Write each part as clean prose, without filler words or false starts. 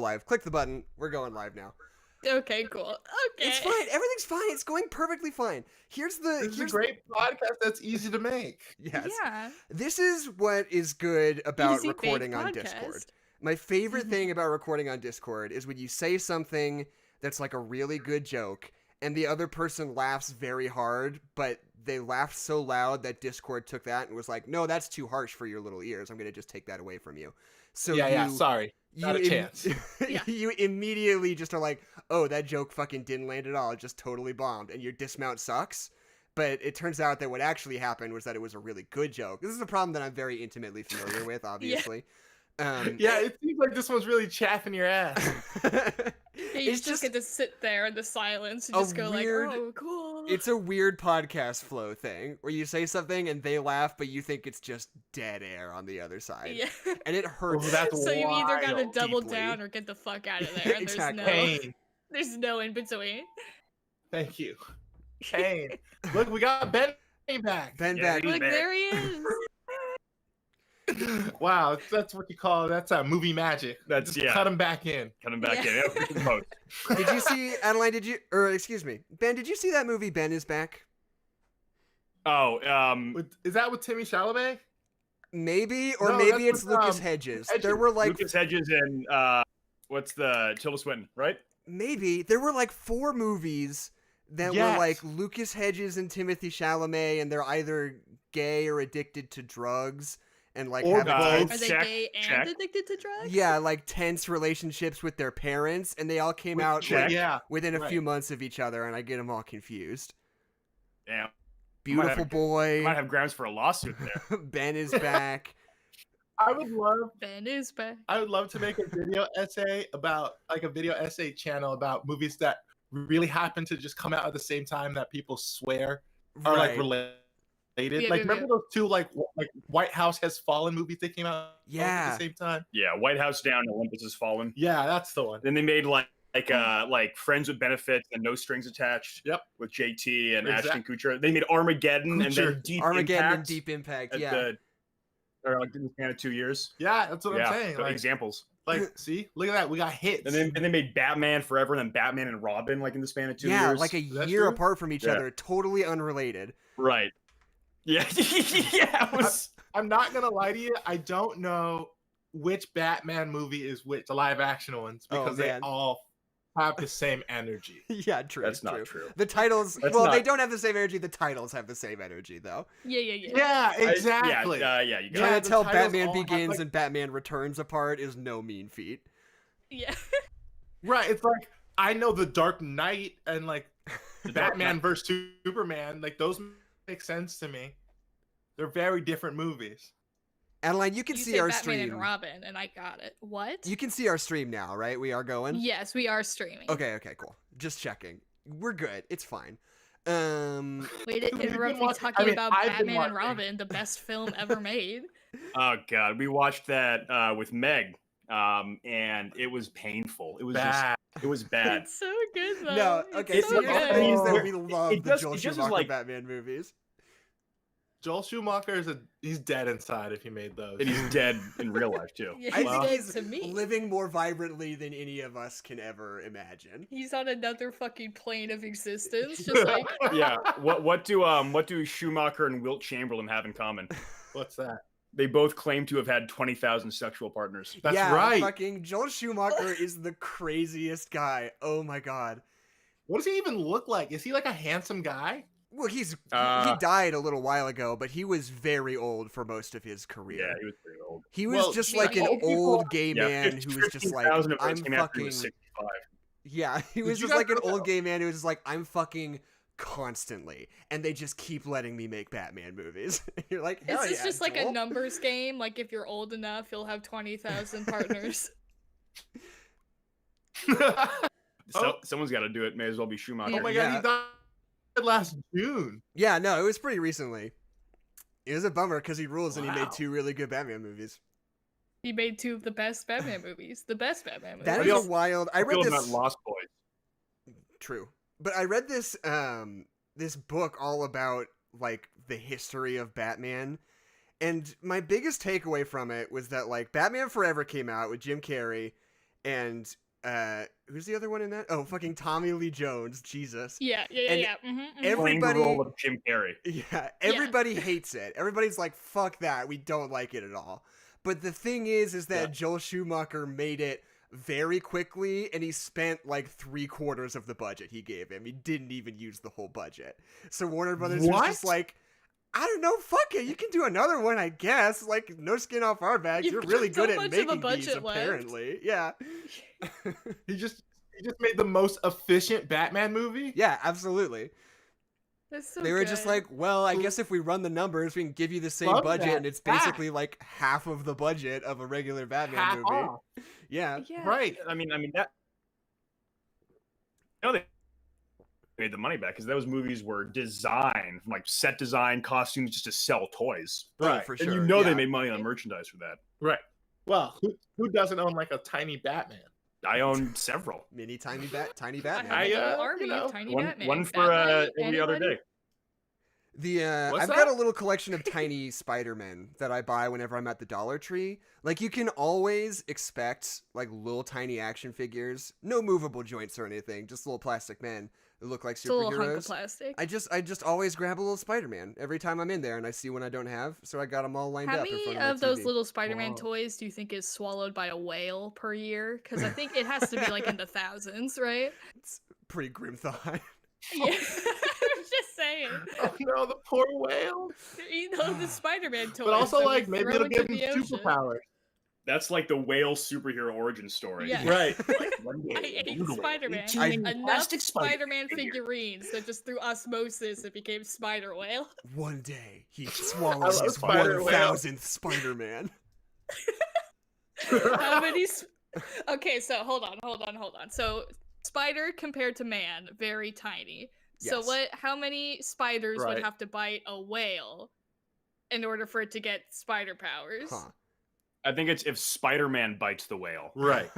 live. Click the button. We're going live now. Okay, cool. Okay. It's fine. Everything's fine. It's going perfectly fine. This is a great podcast that's easy to make. Yes. Yeah. This is what is good about Easy recording bake on podcast. Discord. My favorite thing about recording on Discord is when you say something that's like a really good joke and the other person laughs very hard, but they laughed so loud that Discord took that and was like, no, that's too harsh for your little ears. I'm going to just take that away from you. So sorry. Not a chance. You immediately just are like, oh, that joke fucking didn't land at all. It just totally bombed. And your dismount sucks. But it turns out that what actually happened was that it was a really good joke. This is a problem that I'm very intimately familiar with, obviously. It seems like this one's really chaffing your ass. You just get to sit there in the silence and just go weird, like, oh, cool. It's a weird podcast flow thing where you say something and they laugh, but you think it's just dead air on the other side. Yeah. And it hurts. So you either gotta double deeply. down or get the fuck out of there. And Exactly. there's no in between. Thank you. Kane. Look, we got Ben back. Back. Look, there he is. Wow, that's what you call that's movie magic. That's Just cut him back in. Cut him back in. Did you see, Adeline, excuse me, Ben, did you see that movie Ben is Back? Oh, Is that with Timmy Chalamet? Maybe, or No, maybe that's it's with, Lucas Hedges. Hedges. There were like Lucas Hedges and what's the Tilda Swinton, right? Maybe there were like 4 movies that were like Lucas Hedges and Timothy Chalamet, and they're either gay or addicted to drugs, and like Or have both. Are they Check, gay and check. addicted to drugs? yeah, like tense relationships with their parents, and they all came out like, within a few months of each other, and I get them all confused. Damn. Beautiful boy. Might have grounds for a lawsuit there. Ben is back. Ben is back. I would love to make a video essay about like a video essay channel about movies that really happen to just come out at the same time that people swear are like related. Remember those two like White House Has Fallen movies that came out at the same time? Yeah, White House Down, Olympus Has Fallen. Yeah, that's the one. Then they made like Friends with Benefits and No Strings Attached. Yep. With JT and Ashton Kutcher. They made Armageddon and then Deep Impact. And Deep Impact. Or like in the span of 2 years. Yeah, that's what I'm saying. So Like, examples. like, see, look at that. We got hits. And then they made Batman Forever and then Batman and Robin like in the span of 2 years. Yeah, like a year apart from each other, totally unrelated. Right. Yeah. Yeah. I'm not gonna lie to you. I don't know which Batman movie is which, the live action ones, because they all have the same energy. Yeah, true. That's not true. The titles, they don't have the same energy. The titles have the same energy, though. Yeah, exactly. You trying to tell Batman Begins and Batman Returns apart is no mean feat. Yeah. Right. It's like I know The Dark Knight and like Batman versus Superman. Like those make sense to me. They're very different movies. Adeline, you can see our Batman stream. and Robin, and I got it. What? You can see our stream now, right? We are going? Yes, we are streaming. Okay, cool. Just checking. We're good. It's fine. Way to interrupt me talking about Batman and Robin, the best film ever made. Oh god, we watched that with Meg, and it was painful. It was bad. It was bad. It's so good though. No, okay. It's so Here's the things that we love it the just- Joel it just is Schumacher like- Batman movies. Joel Schumacher he's dead inside if he made those. And he's dead in real life too. Yeah, I think dead he's to me. living more vibrantly than any of us can ever imagine. He's on another fucking plane of existence, just like Yeah. What do Schumacher and Wilt Chamberlain have in common? What's that? They both claim to have had 20,000 sexual partners. That's yeah, right. Fucking Joel Schumacher is the craziest guy. Oh my god. What does he even look like? Is he like a handsome guy? Well, he died a little while ago, but he was very old for most of his career. Yeah, he was pretty old. He was just like an old gay man who was just like, I'm fucking. 65. Yeah, he was just like an old gay man who was just like, I'm fucking constantly, and they just keep letting me make Batman movies. You're like, hell it's yeah, just like a Joel. numbers game. Like if you're old enough, you'll have 20,000 partners. Someone's got to do it. May as well be Schumacher. Oh my god, he died last June. Yeah, no, it was pretty recently. It was a bummer because he rules and he made 2 really good Batman movies. He made 2 of the best Batman movies. The best Batman movies. That is wild. I read this. About Lost Boys. True, but I read this this book all about like the history of Batman, and my biggest takeaway from it was that like Batman Forever came out with Jim Carrey, and who's the other one in that? Oh, fucking Tommy Lee Jones. Jesus. Yeah. Everybody, playing the role of Jim Carrey. Yeah, everybody hates it. Everybody's like, fuck that. We don't like it at all. But the thing is that Joel Schumacher made it very quickly, and he spent like 3/4 of the budget he gave him. He didn't even use the whole budget. So Warner Brothers was just like, I don't know, fuck it. You can do another one, I guess. Like, no skin off our backs. You're really good at making these, apparently. Yeah. He just made the most efficient Batman movie? Yeah, absolutely. That's so they were just like, well, I guess if we run the numbers, we can give you the same budget, and it's basically like half of the budget of a regular Batman movie. Off. Yeah. Right. I mean that. You know, they made the money back because those movies were designed from like set design, costumes, just to sell toys. Right. For sure. And they made money on merchandise for that. Right. Well, who doesn't own like a tiny Batman? I own several. Tiny Batman. I have an army of tiny Batman. One for every other day. I've got a little collection of tiny Spider-Men that I buy whenever I'm at the Dollar Tree. Like, you can always expect like little tiny action figures, no movable joints or anything, just little plastic men that look like superheroes. It's a little hunk of plastic. I just always grab a little Spider-Man every time I'm in there, and I see one I don't have, so I got them all lined up. How many of those little Spider-Man toys do you think is swallowed by a whale per year? Because I think it has to be like in the thousands, right? It's a pretty grim thought. Yeah, I was just saying. Oh no, the poor whale. You know, the Spider-Man toys. But also, like, maybe it'll give him superpowers. That's like the whale superhero origin story. Yeah. Right. Like, I ate Spider-Man. Enough Spider-Man figurines that just through osmosis it became Spider Whale. One day he swallows his 1,000th Spider-Man. How many? Okay, so hold on. So spider compared to man, very tiny. Yes. So how many spiders would have to bite a whale in order for it to get spider powers? Huh. I think it's if Spider-Man bites the whale. Right.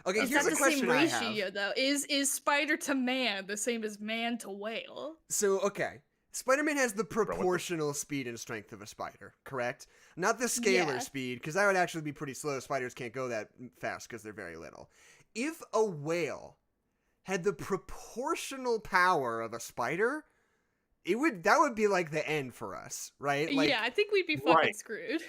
Okay, here's a question I have. Ratio, though. Is spider to man the same as man to whale? So, okay. Spider-Man has the proportional speed and strength of a spider, correct? Not the scalar speed, because that would actually be pretty slow. Spiders can't go that fast because they're very little. If a whale had the proportional power of a spider, that would be like the end for us, right? Like, yeah, I think we'd be fucking screwed.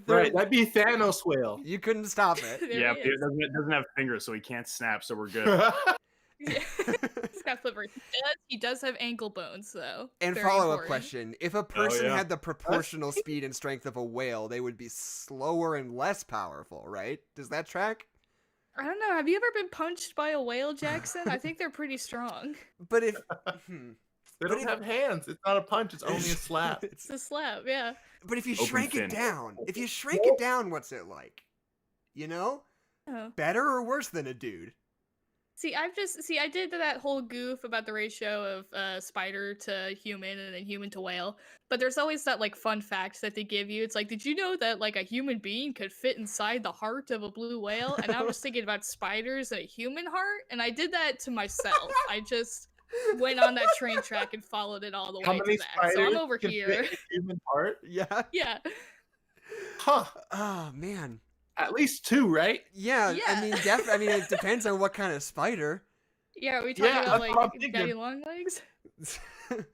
Right, that'd be Thanos whale. You couldn't stop it. Yeah, it doesn't have fingers, so he can't snap, so we're good. Yeah. He's got flippers. He does have ankle bones, though. And follow-up question. If a person had the proportional speed and strength of a whale, they would be slower and less powerful, right? Does that track? I don't know. Have you ever been punched by a whale, Jackson? I think they're pretty strong. But if... They don't have hands. It's not a punch. It's only a slap. It's a slap, yeah. But if you shrink it down, what's it like? You know? Oh. Better or worse than a dude? I did that whole goof about the ratio of spider to human and then human to whale. But there's always that like fun fact that they give you. It's like, did you know that like a human being could fit inside the heart of a blue whale? And I was thinking about spiders and a human heart, and I did that to myself. I just went on that train track and followed it all the way to that. So I'm over here. Human heart? Yeah. Yeah. Huh. Oh man. At least 2, right? Yeah. I mean, it depends on what kind of spider. Yeah, are we talking about like daddy long legs?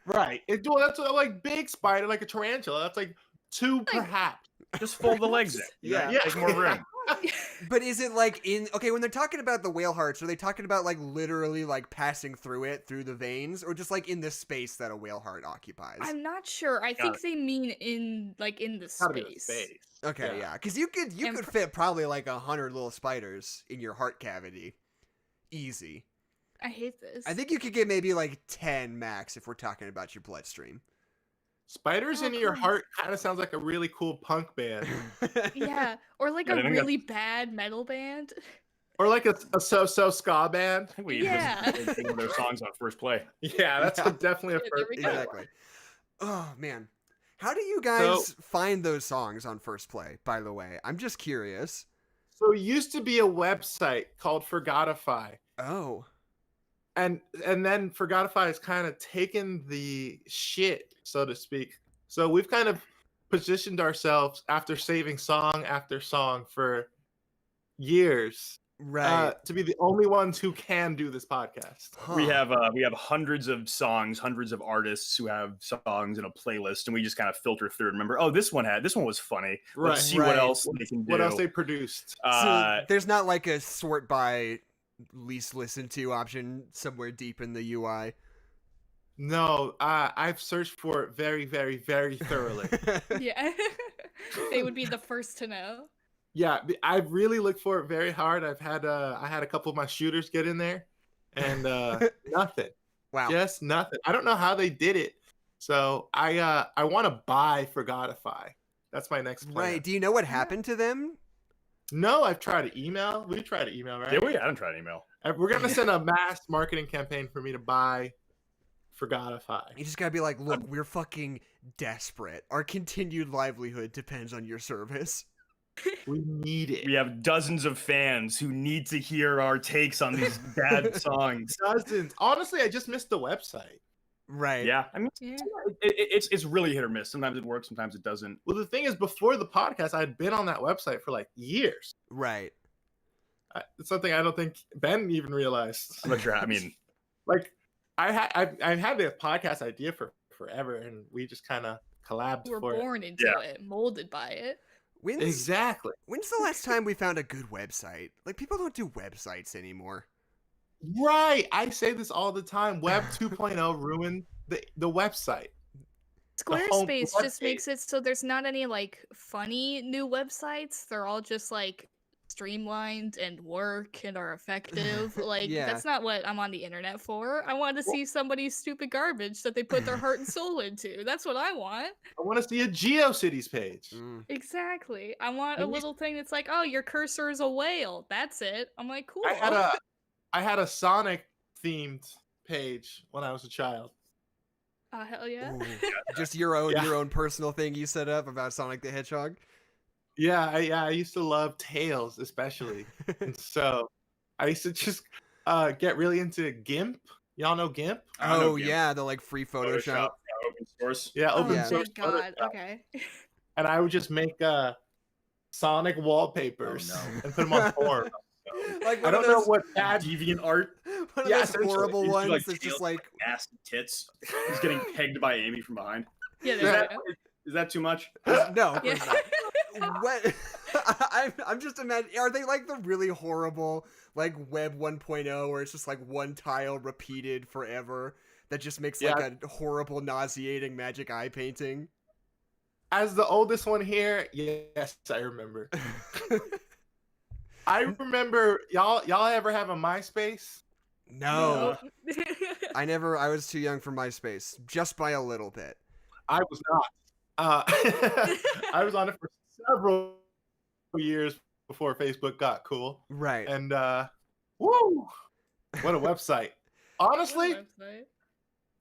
Right. That's like big spider, like a tarantula. That's like 2 perhaps. Just fold the legs in. Yeah. Take more room. But is it like when they're talking about the whale hearts, are they talking about like literally like passing through the veins, or just like in the space that a whale heart occupies? I'm not sure. I think they mean in the space. Okay, yeah, because you could fit probably like 100 little spiders in your heart cavity, easy. I hate this. I think you could get maybe like 10 max if we're talking about your bloodstream. Spiders in your heart kind of sounds like a really cool punk band. Yeah, or like a really bad metal band. Or like a so-so ska band. I think we listen to one of their songs on First Play. Yeah, that's definitely a first. Exactly. Oh, man. How do you guys find those songs on First Play, by the way? I'm just curious. So it used to be a website called Forgotify. Oh. And then Forgotify has kind of taken the shit, so to speak. So we've kind of positioned ourselves after saving song after song for years Right. to be the only ones who can do this podcast. We Huh. have hundreds of songs, hundreds of artists who have songs in a playlist, and we just kind of filter through and remember, oh, this one was funny. Right. Let's see Right. what else they can do. What else they produced? So there's not like a sort by least listened to option somewhere deep in the UI. No, I've searched for it very, very, very thoroughly. Yeah. They would be the first to know. Yeah, I've really looked for it very hard. I had a couple of my shooters get in there, and nothing. Wow. Just nothing. I don't know how they did it. So I want to buy Forgotify. That's my next plan. Right. Do you know what happened to them? No, I've tried to email. We tried to email, right? Did we? I didn't try to email. We're gonna send a mass marketing campaign for me to buy Forgotify. You just gotta be like, look, we're fucking desperate. Our continued livelihood depends on your service. We need it. We have dozens of fans who need to hear our takes on these bad songs. Dozens. Honestly, I just missed the website. Right. Yeah, I mean, Yeah. it's really hit or miss. Sometimes it works, sometimes it doesn't. Well, the thing is, before the podcast, I had been on that website for like years. Right. It's something I don't think Ben even realized. I'm not sure. I mean, Like, I've had the podcast idea for forever, and we just kind of collabed We're for born into it, molded by it. it. Exactly. When's the last time we found a good website? Like, people don't do websites anymore. Right. I say this all the time. Web 2.0 ruined the website. whole Squarespace just webpage. makes it so there's not any like funny new websites. They're all just like streamlined and work and are effective. Like Yeah. that's not what I'm on the internet for. I want to see somebody's stupid garbage that they put their heart and soul into. That's what I want. I want to see a GeoCities page. Mm. Exactly. I want a And we- little thing that's like, oh, your cursor is a whale. That's it. I'm like, cool. I had a Sonic themed page when I was a child. Hell yeah. Ooh. Just your own Yeah. personal thing you set up about Sonic the Hedgehog. Yeah, I used to love Tails especially, and so I used to just get really into GIMP. Y'all know GIMP? I don't know, Oh GIMP. yeah, the like free Photoshop. yeah, open source. Yeah, Oh, open Yeah. source. thank God. Photoshop. Okay. And I would just make Sonic wallpapers Oh, no. and put them on forums. Like I one don't of know those, what bad. Deviant art. one of Yeah, those essentially. horrible He's ones like that's just tails, like ass and tits. He's getting pegged by Amy from behind. Yeah, Is there that, we go. is that too much? no. Of Yeah. course not. What I'm just imagining, are they like the really horrible like Web 1.0 where it's just like one tile repeated forever that just makes like a horrible nauseating magic eye painting? As the oldest one here, yes, I remember. I remember y'all ever have a MySpace? No. No. I was too young for MySpace, just by a little bit. I was not. I was on it for several years before Facebook got cool. Right. And woo, what a website. Honestly,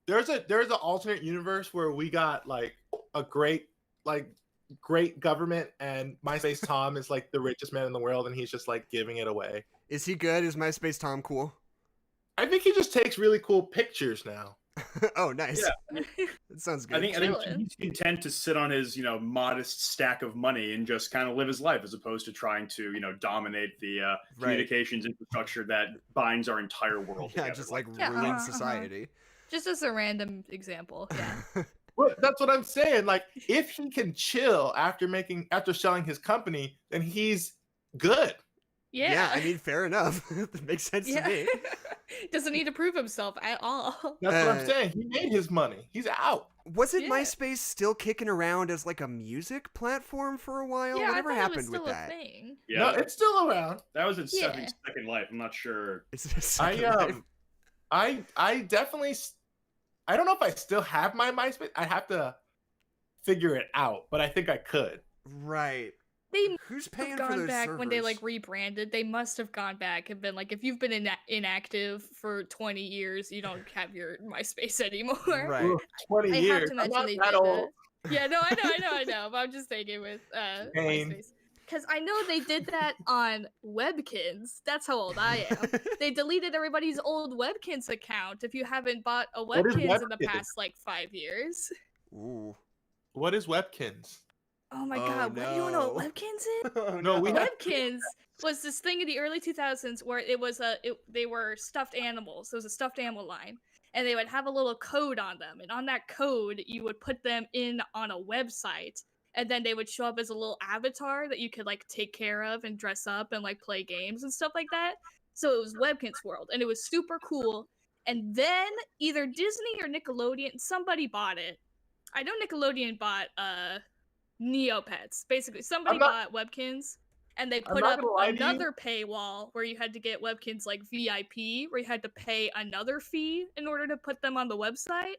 there's an alternate universe where we got like a great government, and MySpace Tom is like the richest man in the world, and he's just like giving it away. Is he good? Is MySpace Tom cool? I think he just takes really cool pictures now. Oh, nice. Yeah. That sounds good. I think Chillin'. he's content to sit on his, modest stack of money and just kind of live his life as opposed to trying to, dominate the communications infrastructure that binds our entire world yeah, together. just like Yeah, ruin uh-huh. society. Just as a random example. Yeah. Well, that's what I'm saying. Like, if he can chill after selling his company, then he's good. Yeah. I mean, fair enough. That makes sense to me. Doesn't need to prove himself at all. That's what I'm saying. He made his money. He's out. Was it Yeah. MySpace still kicking around as like a music platform for a while? Yeah, Whatever I thought happened it was still with a that? thing. Yeah, No, it's still around. that was its Yeah. second life. I'm not sure. Is it a second life? I definitely. I don't know if I still have my MySpace. I have to figure it out, but I think I could. Right. They Who's have paying for gone those back servers? when they like rebranded. They must have gone back and been like, if you've been inactive for 20 years, you don't have your MySpace anymore. Right. Ugh, 20 I years. have to I'm mention not they that did old. that. Yeah, no, I know. But I'm just thinking with Pain. MySpace. Because I know they did that on Webkins. That's how old I am. They deleted everybody's old Webkins account if you haven't bought a What is Webkins in the Webkins? past like 5 years. Ooh. What is Webkins? Oh my Oh, god, what do you know what no. Webkins is? Oh, No, we have- Webkins was this thing in the early 2000s where they were stuffed animals. It was a stuffed animal line, and they would have a little code on them, and on that code you would put them in on a website, and then they would show up as a little avatar that you could like take care of and dress up and like play games and stuff like that. So it was Webkinz World, and it was super cool. And then either Disney or Nickelodeon, somebody bought it. I know Nickelodeon bought Neopets. Basically, somebody bought Webkinz, and they put up another paywall where you had to get Webkinz like VIP, where you had to pay another fee in order to put them on the website.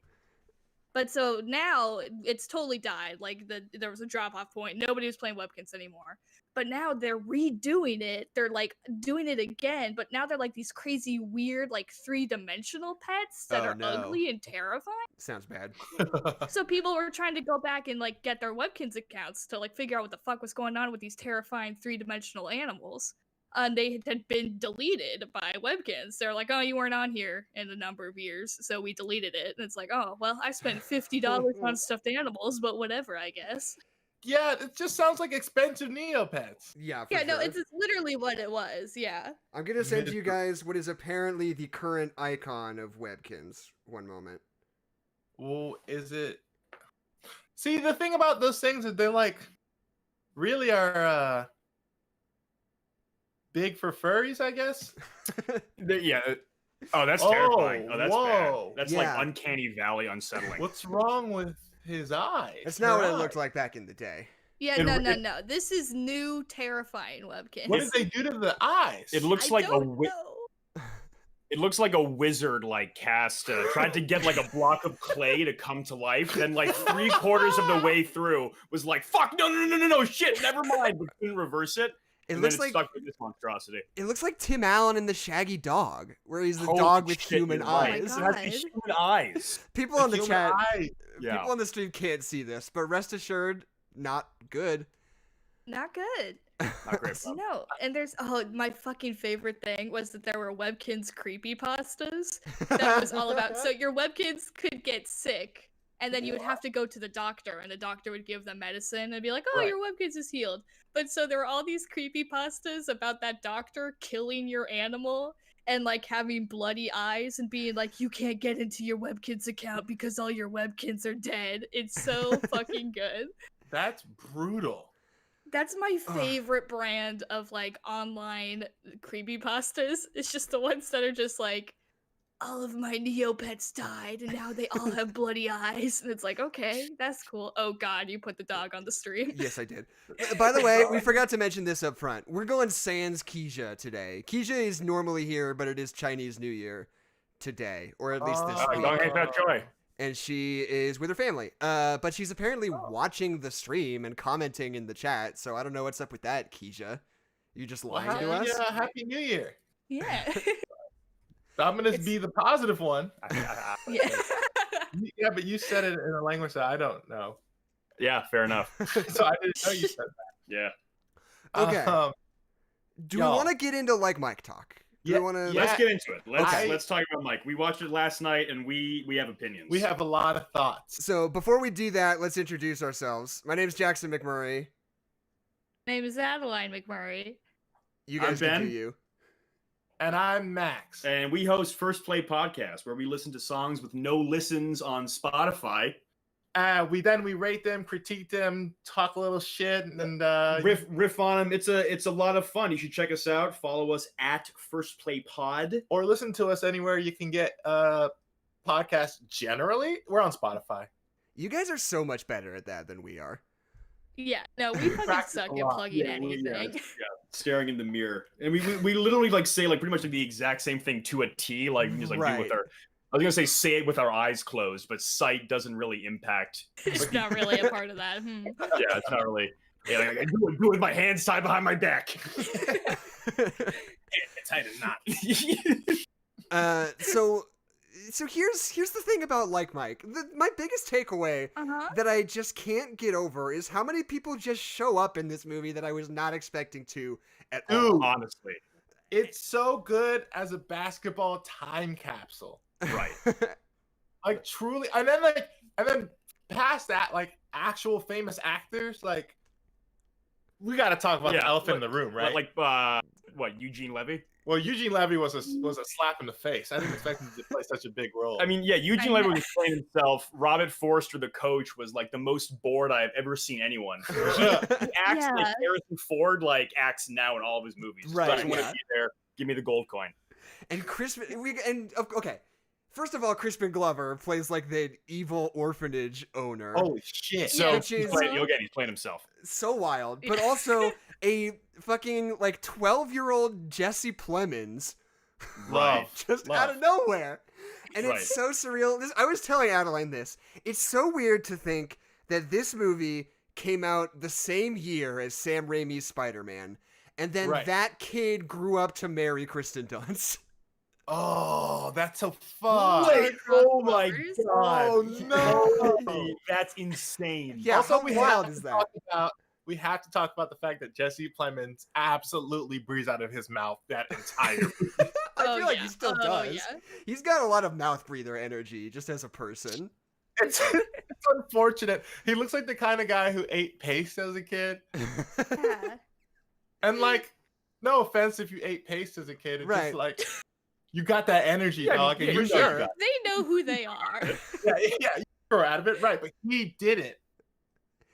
But so now it's totally died. Like there was a drop-off point. Nobody was playing Webkinz anymore. But now they're redoing it. They're like doing it again. But now they're like these crazy, weird, like 3-dimensional pets that are ugly and terrifying. Sounds bad. So people were trying to go back and like get their Webkinz accounts to like figure out what the fuck was going on with these terrifying 3-dimensional animals. And they had been deleted by Webkinz. They're like, oh, you weren't on here in a number of years, so we deleted it. And it's like, oh, well, I spent $50 on stuffed animals, but whatever, I guess. Yeah, it just sounds like expensive Neopets. Yeah, no, it's literally what it was, yeah. I'm going to send you guys what is apparently the current icon of Webkinz. One moment. Well, is it... See, the thing about those things is they're like, really are... big for furries, I guess. Yeah. Oh, that's terrifying. Oh, that's whoa. bad. That's like Uncanny Valley unsettling. What's wrong with his eyes? That's not what it looked like back in the day. Yeah, no. This is new, terrifying Webkinz. What did they do to the eyes? It looks like it looks like a wizard like cast tried to get like a block of clay to come to life. Then like 3/4 of the way through was like, fuck, no, shit, never mind. But couldn't reverse it. It looks like stuck with this monstrosity. It looks like Tim Allen in The Shaggy Dog, where he's the dog with human eyes. Oh my it has these human eyes. People on the chat, Yeah. people on the stream can't see this, but rest assured, not good. Not good. Not great. No, and there's my fucking favorite thing was that there were Webkinz creepypastas that was all about. So your Webkinz could get sick, and then you would have to go to the doctor, and the doctor would give them medicine and be like, "Oh, your Webkinz is healed." But so there were all these creepypastas about that doctor killing your animal and like having bloody eyes and being like, "You can't get into your Webkinz account because all your Webkinz are dead." It's so fucking good. That's brutal. That's my favorite brand of like online creepypastas. It's just the ones that are just like, all of my Neopets died and now they all have bloody eyes. And it's like, okay, that's cool. Oh god, you put the dog on the stream. Yes, I did. By the way, we forgot to mention this up front. We're going sans Kezia today. Kezia is normally here, but it is Chinese New Year today, or at least this week. Don't hate that joy. And she is with her family. But she's apparently watching the stream and commenting in the chat, so I don't know what's up with that, Kezia. You just lying to us? Yeah, Happy New Year. Yeah. I'm going to be the positive one. Yeah. Yeah, but you said it in a language that I don't know. Yeah, fair enough. So I didn't know you said that. Yeah. Okay. Do we want to get into like Mike talk? Let's get into it. Let's talk about Mike. We watched it last night, and we have opinions. We have a lot of thoughts. So before we do that, let's introduce ourselves. My name is Jackson McMurray. My name is Adeline McMurray. You guys I'm can Ben. do you. And I'm Max. And we host First Play Podcast, where we listen to songs with no listens on Spotify. We rate them, critique them, talk a little shit, and riff on them. It's a lot of fun. You should check us out. Follow us at First Play Pod, or listen to us anywhere you can get podcasts. Generally, we're on Spotify. You guys are so much better at that than we are. Yeah, no, we fucking suck at plugging anything. Staring in the mirror, and we literally like say like pretty much like the exact same thing to a T. Like we just like do with our. I was gonna say it with our eyes closed, but sight doesn't really impact. It's not really a part of that. Yeah, it's not really. Yeah, like, I do it with my hands tied behind my back. It's tight as not. So here's the thing about Like Mike. My biggest takeaway that I just can't get over is how many people just show up in this movie that I was not expecting to at all. Honestly, it's so good as a basketball time capsule. Right. Like truly, and then past that, like actual famous actors, like we got to talk about the Yeah, elephant in the room, right? Like what, Eugene Levy? Well, Eugene Levy was a slap in the face. I didn't expect him to play such a big role. I mean, yeah, Eugene I Levy know. was playing himself. Robert Forster, the coach, was like the most bored I've ever seen anyone. He acts like Yeah. Harrison Ford like acts now in all of his movies. Right, So I just want yeah. to be there. Give me the gold coin. And okay. First of all, Crispin Glover plays like the evil orphanage owner. Holy shit! So Yeah, Which is- he's playing himself. So wild. But also a fucking like 12-year-old Jesse Plemons Love. just Love. out of nowhere. And Right. it's so surreal. I was telling Adeline this. It's so weird to think that this movie came out the same year as Sam Raimi's Spider-Man. And then Right. that kid grew up to marry Kristen Dunst. Oh, that's so fun. Wait, oh my Crossovers? god! Oh, no. Holy, that's insane. Yeah, Also, how wild is that? We have to talk about the fact that Jesse Plemons absolutely breathes out of his mouth that entire movie. I feel like he still does. Yeah. He's got a lot of mouth breather energy just as a person. It's unfortunate. He looks like the kind of guy who ate paste as a kid. Yeah. And like, no offense if you ate paste as a kid. It's Right. just like, you got that energy, Yeah, dog. yeah, And you you know know you got They know who they are. yeah, you grow out of it. Right, but he didn't.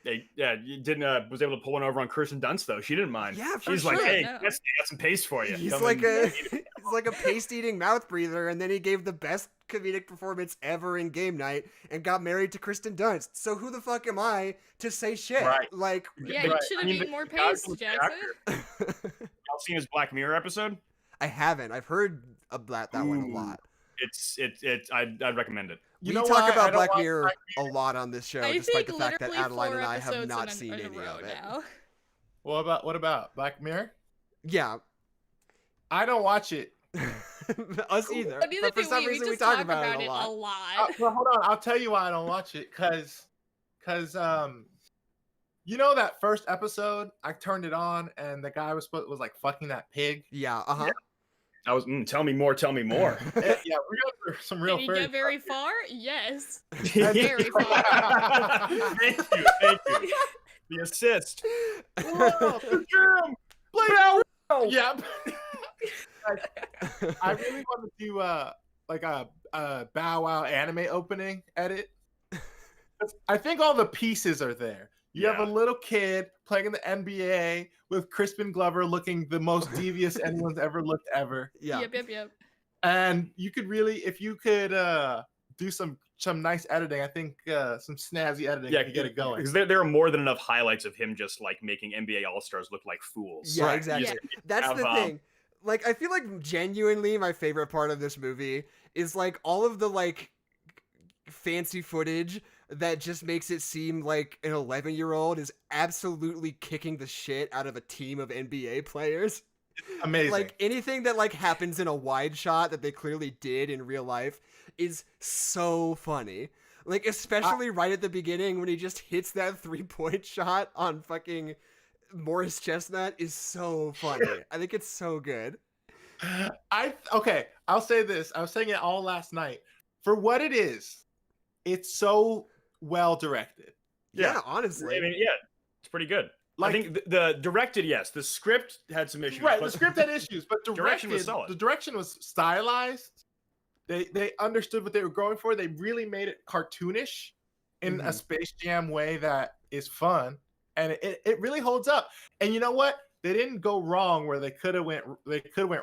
You didn't was able to pull one over on Kirsten Dunst though. She didn't mind. Yeah, for She's like, sure. hey, No. I got some paste for you. He's Come like and- he's like a paste-eating mouth breather, and then he gave the best comedic performance ever in Game Night and got married to Kristen Dunst. So who the fuck am I to say shit? Right. Like, Yeah, you Right. should I have mean, eaten the more guy paste, was the Jackson. actor. Y'all seen his Black Mirror episode? I haven't. I've heard about that one a Ooh. lot. I'd recommend it. You We know talk why I about don't Black watch Mirror Black a lot on this show, I despite think the fact that literally Adeline 4 and I have episodes not in seen a any row of it. now. What about Black Mirror? Yeah. I don't watch it. Us either. But neither But for do some we. We reason we just talk talk about about it it a a lot. lot. Well, hold on. I'll tell you why I don't watch it. Cause you know that first episode, I turned it on and the guy was like fucking that pig. Yeah, uh-huh. I was tell me more. Tell me more. Yeah, we got some real Did he furry get very far? Yes. Very far. Thank you. The assist. Whoa, Jerome, play yeah. I really want to do like a Bow Wow anime opening edit. I think all the pieces are there. You have Yeah. a little kid playing in the NBA with Crispin Glover looking the most devious anyone's ever looked ever. Yeah. Yep. And you could really, if you could do some nice editing, I think some snazzy editing Yeah, to get it going. Because there are more than enough highlights of him just like making NBA All Stars look like fools. Yeah, Right. exactly. You That's have, the thing. Like, I feel like genuinely my favorite part of this movie is like all of the like fancy footage that just makes it seem like an 11-year-old is absolutely kicking the shit out of a team of NBA players. Amazing. Like anything that like happens in a wide shot that they clearly did in real life is so funny. Like especially right at the beginning when he just hits that 3-point shot on fucking Morris Chestnut is so funny. I think it's so good. I'll say this. I was saying it all last night. For what it is, it's so well directed. Yeah, honestly. I mean, yeah, it's pretty good. Like, I think the directed, yes. The script had some issues. right, but the script had issues, but Direction was solid. The direction was stylized. They understood what they were going for. They really made it cartoonish in a Mhm. Space Jam way that is fun, and it really holds up. And you know what? They didn't go wrong where they could have went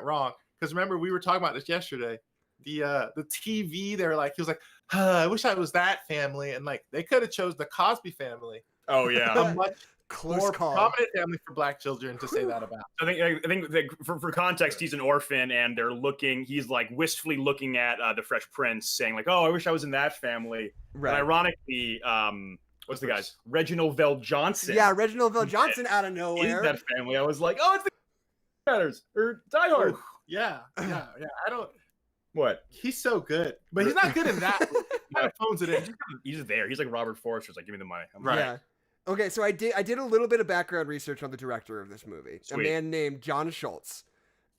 wrong. Because remember, we were talking about this yesterday. The TV, they were like, he was like, I wish I was that family, and like they could have chose the Cosby family, Oh yeah. a much Close more call. prominent family for Black children to say that about. I think that for context, he's an orphan, and he's like wistfully looking at the Fresh Prince, saying like, "Oh, I wish I was in that family." Right. And ironically, what's the guy's Reginald Vell Johnson? Yeah, Reginald Vell Johnson out of is nowhere. that family. I was like, "Oh, it's the Matters or Die Hard." Oof, yeah. I don't. What? He's so good, but he's not good in that. He kind of phones it in. He's just there. He's like Robert Forster. It's like, give me the money. I'm Right. Yeah. Okay, so I did a little bit of background research on the director of this movie, Sweet. a man named John Schultz.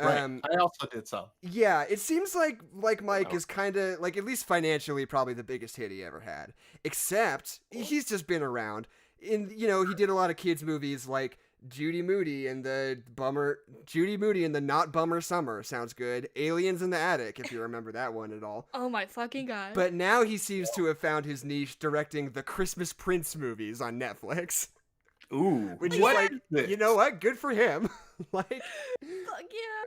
Right. I also did some. Yeah, it seems like Mike Oh. is kind of like at least financially probably the biggest hit he ever had. Except he's just been around. He did a lot of kids movies like Judy Moody and the Not Bummer Summer sounds good. Aliens in the Attic, if you remember that one at all. Oh my fucking god. But now he seems to have found his niche directing the Christmas Prince movies on Netflix. Ooh. Which is What like, is this? you know what? Good for him. Like, Fuck yeah.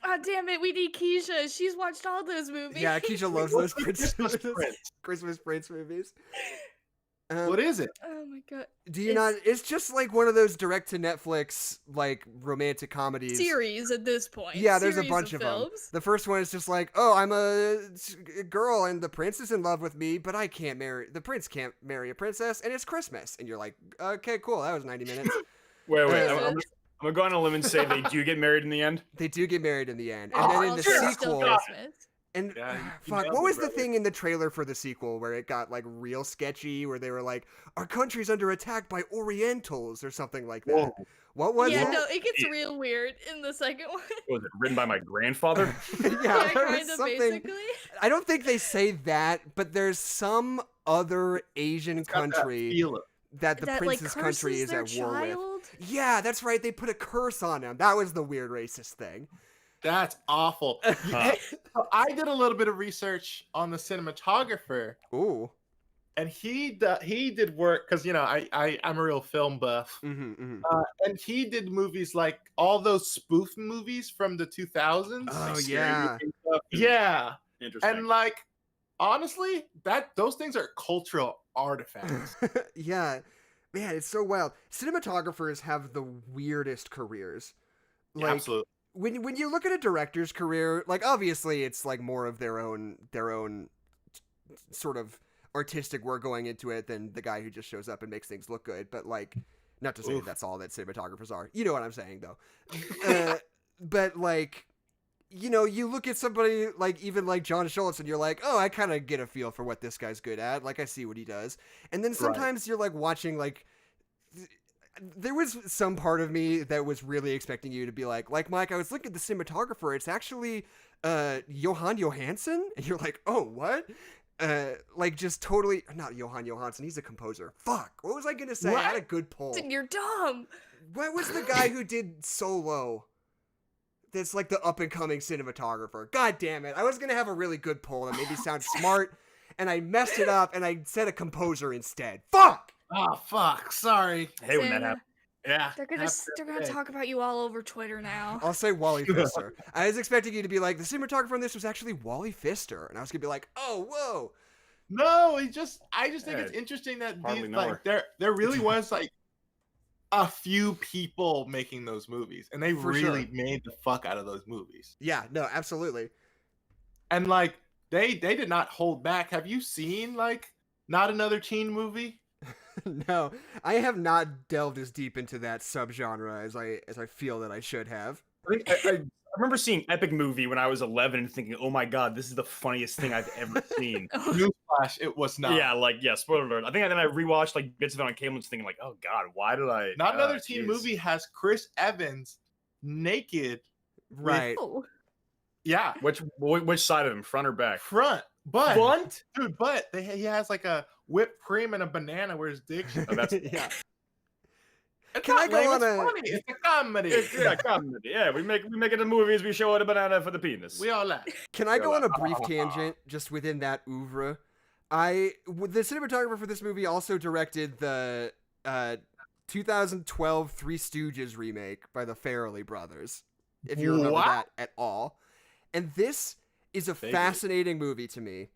Oh, damn it. We need Keisha. She's watched all those movies. yeah, Keisha loves those Christmas Prince? Christmas Prince movies. What is it? Oh my god. Do you not? It's just like one of those direct to Netflix like romantic comedies. Series at this point. Yeah, there's a Series bunch of them. films. The first one is just like, oh, I'm a girl and the prince is in love with me, but the prince can't marry a princess, and it's Christmas. And you're like, okay, cool, that was 90 minutes. Wait. Uh, I'm gonna go on a limb and say they do get married in the end. They do get married in the end. And And then it's in the also still sequel, Christmas. and Yeah, you fuck, nailed what it, was the brother. thing in the trailer for the sequel where it got like real sketchy, where they were like, our country's under attack by Orientals or something like that? Whoa. What was Yeah, it? no, it gets real weird in the second one. Was it written by my grandfather? Yeah, there was kind of something. basically. I don't think they say that, but there's some other Asian It's got that country feel. that the That prince's like country curses is their at war with. child. Yeah, that's right. They put a curse on him. That was the weird racist thing. That's awful. Huh. So I did a little bit of research on the cinematographer, Ooh. and he did work because I'm a real film buff, Mm-hmm. and he did movies like all those spoof movies from the 2000s. Oh, Like, yeah. Yeah, Interesting. and like honestly, those things are cultural artifacts. Yeah. Man, it's so wild. Cinematographers have the weirdest careers. Like, Absolutely. when you look at a director's career, like obviously it's like more of their own sort of artistic work going into it than the guy who just shows up and makes things look good. But like, not to say Oof. that's all that cinematographers are. You know what I'm saying, though. But like, you look at somebody like even like John Schultz and you're like, oh, I kind of get a feel for what this guy's good at. Like I see what he does. And then sometimes you're like watching like. There was some part of me that was really expecting you to be like Mike, I was looking at the cinematographer. It's actually Johan Johansson. And you're like, oh, what? Like just totally not Johan Johansson. He's a composer. Fuck. What was I going to say? I had a good poll. You're dumb. What was the guy who did Solo? That's like the up and coming cinematographer. God damn it. I was going to have a really good poll that made me sound smart. And I messed it up and I said a composer instead. Fuck. Oh fuck! Sorry. Hey, when that Sam, happened. Yeah. They're gonna talk about you all over Twitter now. I'll say Wally Pfister. I was expecting you to be like, the cinematographer on this was actually Wally Pfister. And I was going to be like, oh, whoa. No, I just think Yeah, it's interesting that hardly these, know like there really was like a few people making those movies, and they For really sure. made the fuck out of those movies. Yeah, no, absolutely. And like they did not hold back. Have you seen like Not Another Teen Movie? No, I have not delved as deep into that subgenre as I feel that I should have. I remember seeing Epic Movie when I was 11 and thinking, oh my god, this is the funniest thing I've ever seen. Newsflash, it was not. Yeah, spoiler alert. I think then I rewatched like bits of it on cable and thinking like, oh god, why did I? Not Another Teen jeez. Movie has Chris Evans naked. Right. Oh. Yeah, Which side of him, front or back? front, but Front? dude, but he has like a whipped cream and a banana where his dick. Oh, that's Yeah. It's Can not I go lame, on it's a- funny. It's a comedy. yeah, comedy. Yeah, we make it in movies. We show it a banana for the penis. We all laugh. Can I go on a brief tangent just within that oeuvre? The cinematographer for this movie also directed the 2012 Three Stooges remake by the Farrelly brothers, if you remember What? that at all. And this is a Vaguely. fascinating movie to me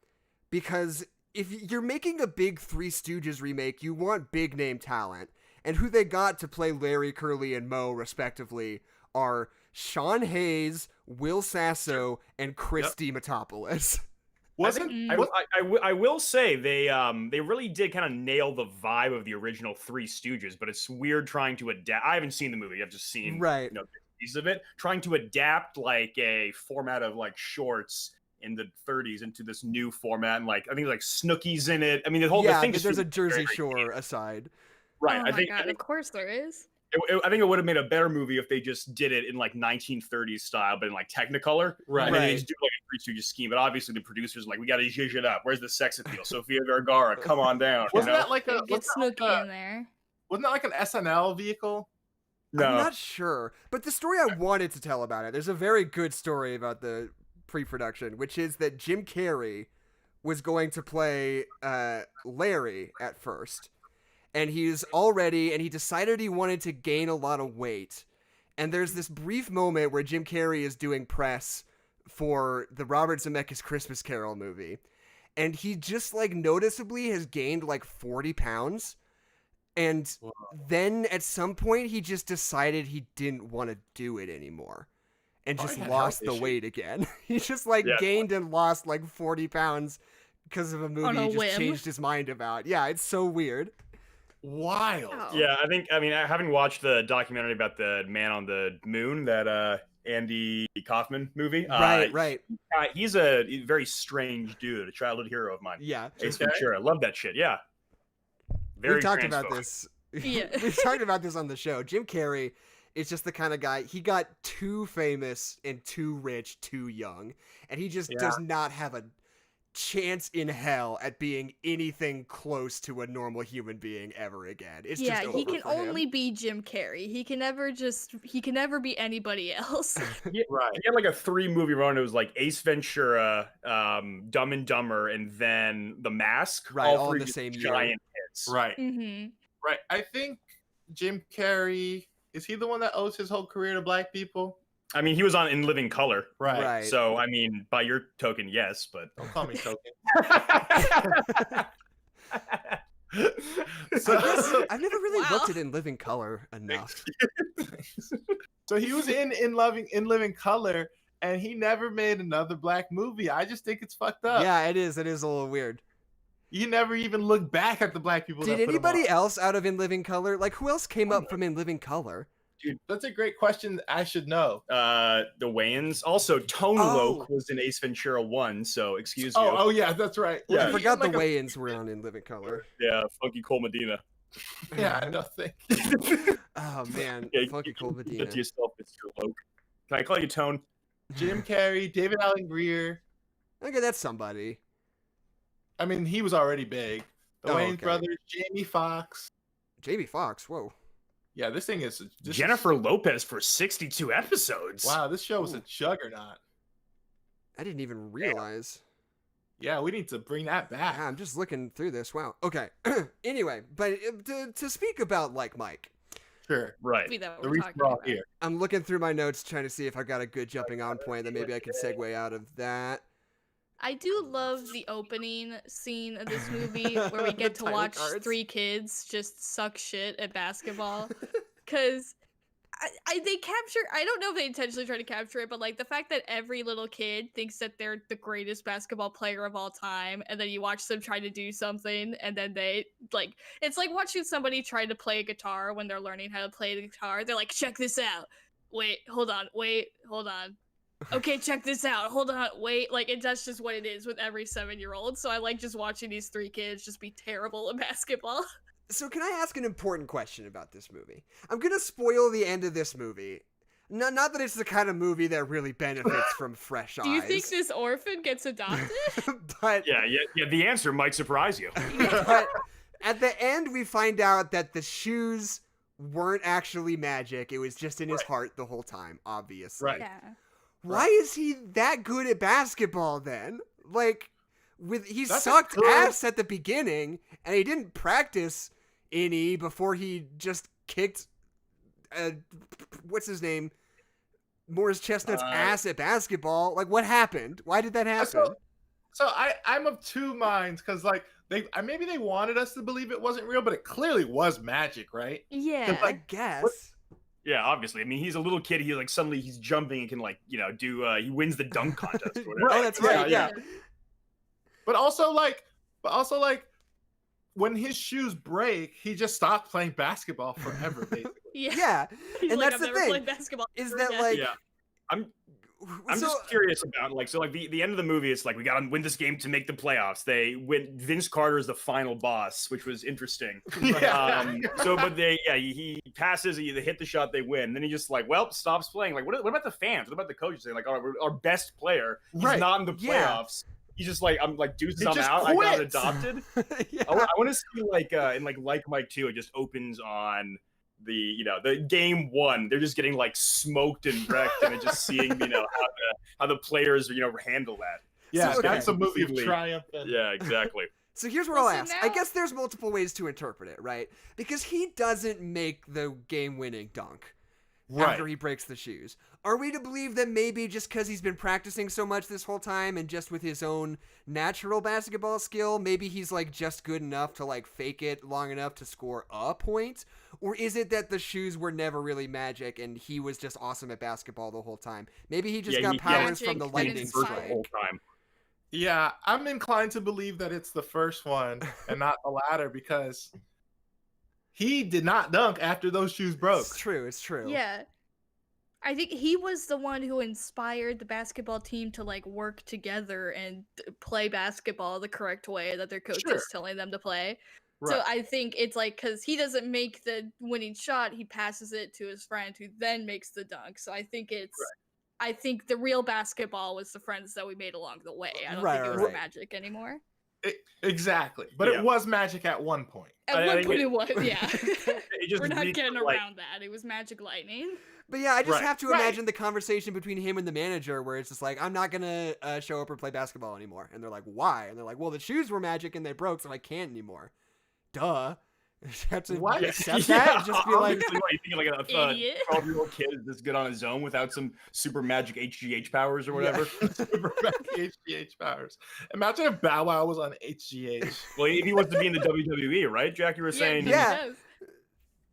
because if you're making a big Three Stooges remake, you want big name talent. And who they got to play Larry, Curly, and Moe, respectively, are Sean Hayes, Will Sasso, and Chris Dimitopoulos. Wasn't I will say they really did kind of nail the vibe of the original Three Stooges, but it's weird trying to adapt. I haven't seen the movie. I've just seen Right. pieces of it. Trying to adapt like a format of like shorts in the 30s into this new format, and like I think like Snooki's in it. I mean, the whole Yeah, thing is there's a very, Jersey very Shore aside. right. Oh I my think god, of course there is. I think it would have made a better movie if they just did it in like 1930s style, but in like Technicolor. Right. And then they Right. just do like a Three Stooges scheme. But obviously the producers are like, we got to zhuzh it up. Where's the sex appeal? Sofia Vergara, come on down. wasn't you know? that like a Get Snooki in there. wasn't that like an SNL vehicle? No. I'm not sure. But the story I wanted to tell about it, there's a very good story about the pre-production, which is that Jim Carrey was going to play Larry at first. And he decided he wanted to gain a lot of weight. And there's this brief moment where Jim Carrey is doing press for the Robert Zemeckis Christmas Carol movie. And he just, like, noticeably has gained, like, 40 pounds. And then at some point, he just decided he didn't want to do it anymore. And just lost the weight again. He just, like, gained and lost, like, 40 pounds because of a movie he just changed his mind about. Yeah, it's so weird. Wild. Oh. Yeah, I haven't watched the documentary about the Man on the Moon, that Andy Kaufman movie. Right. He's a very strange dude, a childhood hero of mine. Yeah. Ace Ventura. I love that shit. Yeah. Very We've talked about transphobic. this. Yeah. We've talked about this on the show. Jim Carrey is just the kind of guy, he got too famous and too rich too young. And he just does not have a chance in hell at being anything close to a normal human being ever again. It's just over he can for him. only be Jim Carrey. He can never be anybody else. Right. He had like a 3-movie run. It was like Ace Ventura, Dumb and Dumber, and then The Mask. Right, all in three the same year. giant hits. Right. Mm-hmm. Right. I think Jim Carrey, is he the one that owes his whole career to black people? I mean, he was on In Living Color. Right. So, I mean, by your token, yes, but. Don't call me token. I've never really looked at In Living Color enough. So he was in Living Color, and he never made another black movie. I just think it's fucked up. Yeah, it is. It is a little weird. You never even look back at the black people. Did that put him anybody on. else out of In Living Color? Like, who else came up from In Living Color? Dude, that's a great question. I should know. The Wayans. Also, Tone Oh. Loc was in Ace Ventura 1, so excuse me. Oh, yeah, that's right. Yeah. I forgot the Like a- Wayans were on In Living Color. Yeah, Funky Cole Medina. Yeah, no thank you. Oh, man. Yeah, Funky Cole you Medina. to yourself, Mr. Loc. Can I call you Tone? Jim Carrey, David Allen Greer. Okay, that's somebody. I mean, he was already big. The Oh, Wayans okay. brothers, Jamie Foxx. Jamie Foxx, whoa. Yeah, this thing is Jennifer Lopez for 62 episodes. Wow, this show was Ooh. a juggernaut. I didn't even realize. Yeah, we need to bring that back. Yeah, I'm just looking through this. Wow. Okay. Anyway, but to speak about Like Mike, Sure. Right. Be that what The we're reason talking we're all about. here. I'm looking through my notes trying to see if I got a good jumping on point that maybe I can segue out of that. I do love the opening scene of this movie where we The get to title watch cards. 3 kids just suck shit at basketball. Because they capture, I don't know if they intentionally try to capture it, but like the fact that every little kid thinks that they're the greatest basketball player of all time, and then you watch them try to do something, and then they like, it's like watching somebody try to play a guitar when they're learning how to play the guitar. They're like, check this out. Wait, hold on. Okay, check this out. Hold on, wait. Like, that's just what it is with every 7-year-old. So I like just watching these 3 kids just be terrible at basketball. So can I ask an important question about this movie? I'm going to spoil the end of this movie. Not that it's the kind of movie that really benefits from fresh eyes. Do you think this orphan gets adopted? But, Yeah. The answer might surprise you. but at the end, we find out that the shoes weren't actually magic. It was just in his heart the whole time, obviously. Right. Yeah. Why is he that good at basketball then? Like, he That's a sucked good- ass at the beginning, and he didn't practice any before he just kicked, what's his name? Morris Chestnut's ass at basketball. Like, what happened? Why did that happen? So I'm of two minds because like maybe they wanted us to believe it wasn't real, but it clearly was magic, right? Yeah. I guess. Yeah, obviously. I mean, he's a little kid. He like suddenly he's jumping and can like do he wins the dunk contest. Or whatever. Oh, that's right. Yeah. But also like when his shoes break, he just stops playing basketball forever, basically. Yeah. Yeah. He's And like, that's I've the never thing. played basketball Is ever that again. like? Yeah. I'm So- just curious about like the end of the movie. It's like we got to win this game to make the playoffs. They win. Vince Carter is the final boss, which was interesting. Yeah. But he passes. They hit the shot. They win. Then he just like stops playing. Like what about the fans? What about the coaches saying like our best player? He's Right. not in the Yeah. playoffs. He's just like I'm like deuces. He I'm just out. I got quits. adopted. Yeah. I want to see like in like Mike 2. It just opens on the game one. They're just getting like smoked and wrecked, and just seeing how the players handle that. Yeah, So, that's a movie of Completely- triumph. Yeah, exactly. So here's what Well, I'll so ask. now- I guess there's multiple ways to interpret it, right? Because he doesn't make the game-winning dunk after he breaks the shoes. Are we to believe that maybe just because he's been practicing so much this whole time and just with his own natural basketball skill, maybe he's like just good enough to like fake it long enough to score a point? Or is it that the shoes were never really magic and he was just awesome at basketball the whole time? Maybe he just got powers from the Magic lightning and First the strike. whole time. Yeah, I'm inclined to believe that it's the first one and not the latter because he did not dunk after those shoes broke. It's true. It's true. Yeah. I think he was the one who inspired the basketball team to like work together and play basketball the correct way that their coach Sure. is telling them to play. Right. So I think it's like because he doesn't make the winning shot, he passes it to his friend who then makes the dunk. So I think it's I think the real basketball was the friends that we made along the way. I don't think it was right. magic anymore. Exactly. But Yeah. it was magic at one point. At I one think point it- it was, yeah. It just We're not reeks getting of, like, around that. It was magic lightning. But yeah, I just Right. have to Right. imagine the conversation between him and the manager where it's just like, I'm not going to show up or play basketball anymore. And they're like, why? And they're like, well, the shoes were magic and they broke, so I can't anymore. Duh. You have to What? accept that and just be like, Obviously, what, you think like a Idiot. 12-year-old kid is this good on his own without some super magic HGH powers or whatever? Super magic HGH powers. Imagine if Bow Wow was on HGH. Well, if he wants to be in the WWE, right? Jack, you were saying. Yeah. he does.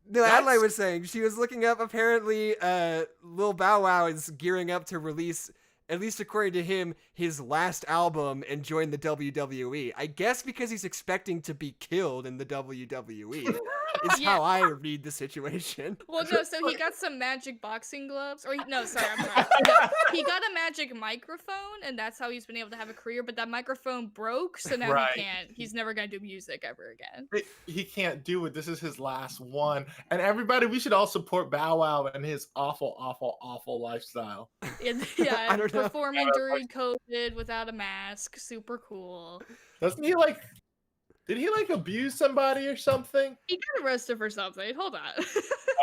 no, That's- Adelaide was saying, she was looking up, apparently, Lil Bow Wow is gearing up to release, at least according to him, his last album and join the WWE. I guess because he's expecting to be killed in the WWE is Yeah. how I read the situation. Well, no, so he got some magic boxing gloves. Or, no, sorry, I'm sorry. No, he got a magic microphone, and that's how he's been able to have a career, but that microphone broke, so now Right. he can't. He's never going to do music ever again. He can't do it. This is his last one. And everybody, we should all support Bow Wow and his awful, awful, awful lifestyle. And, I yeah, don't know. performing during COVID without a mask. Super cool. Doesn't he like? Did he like abuse somebody or something? He got arrested for something. Hold on.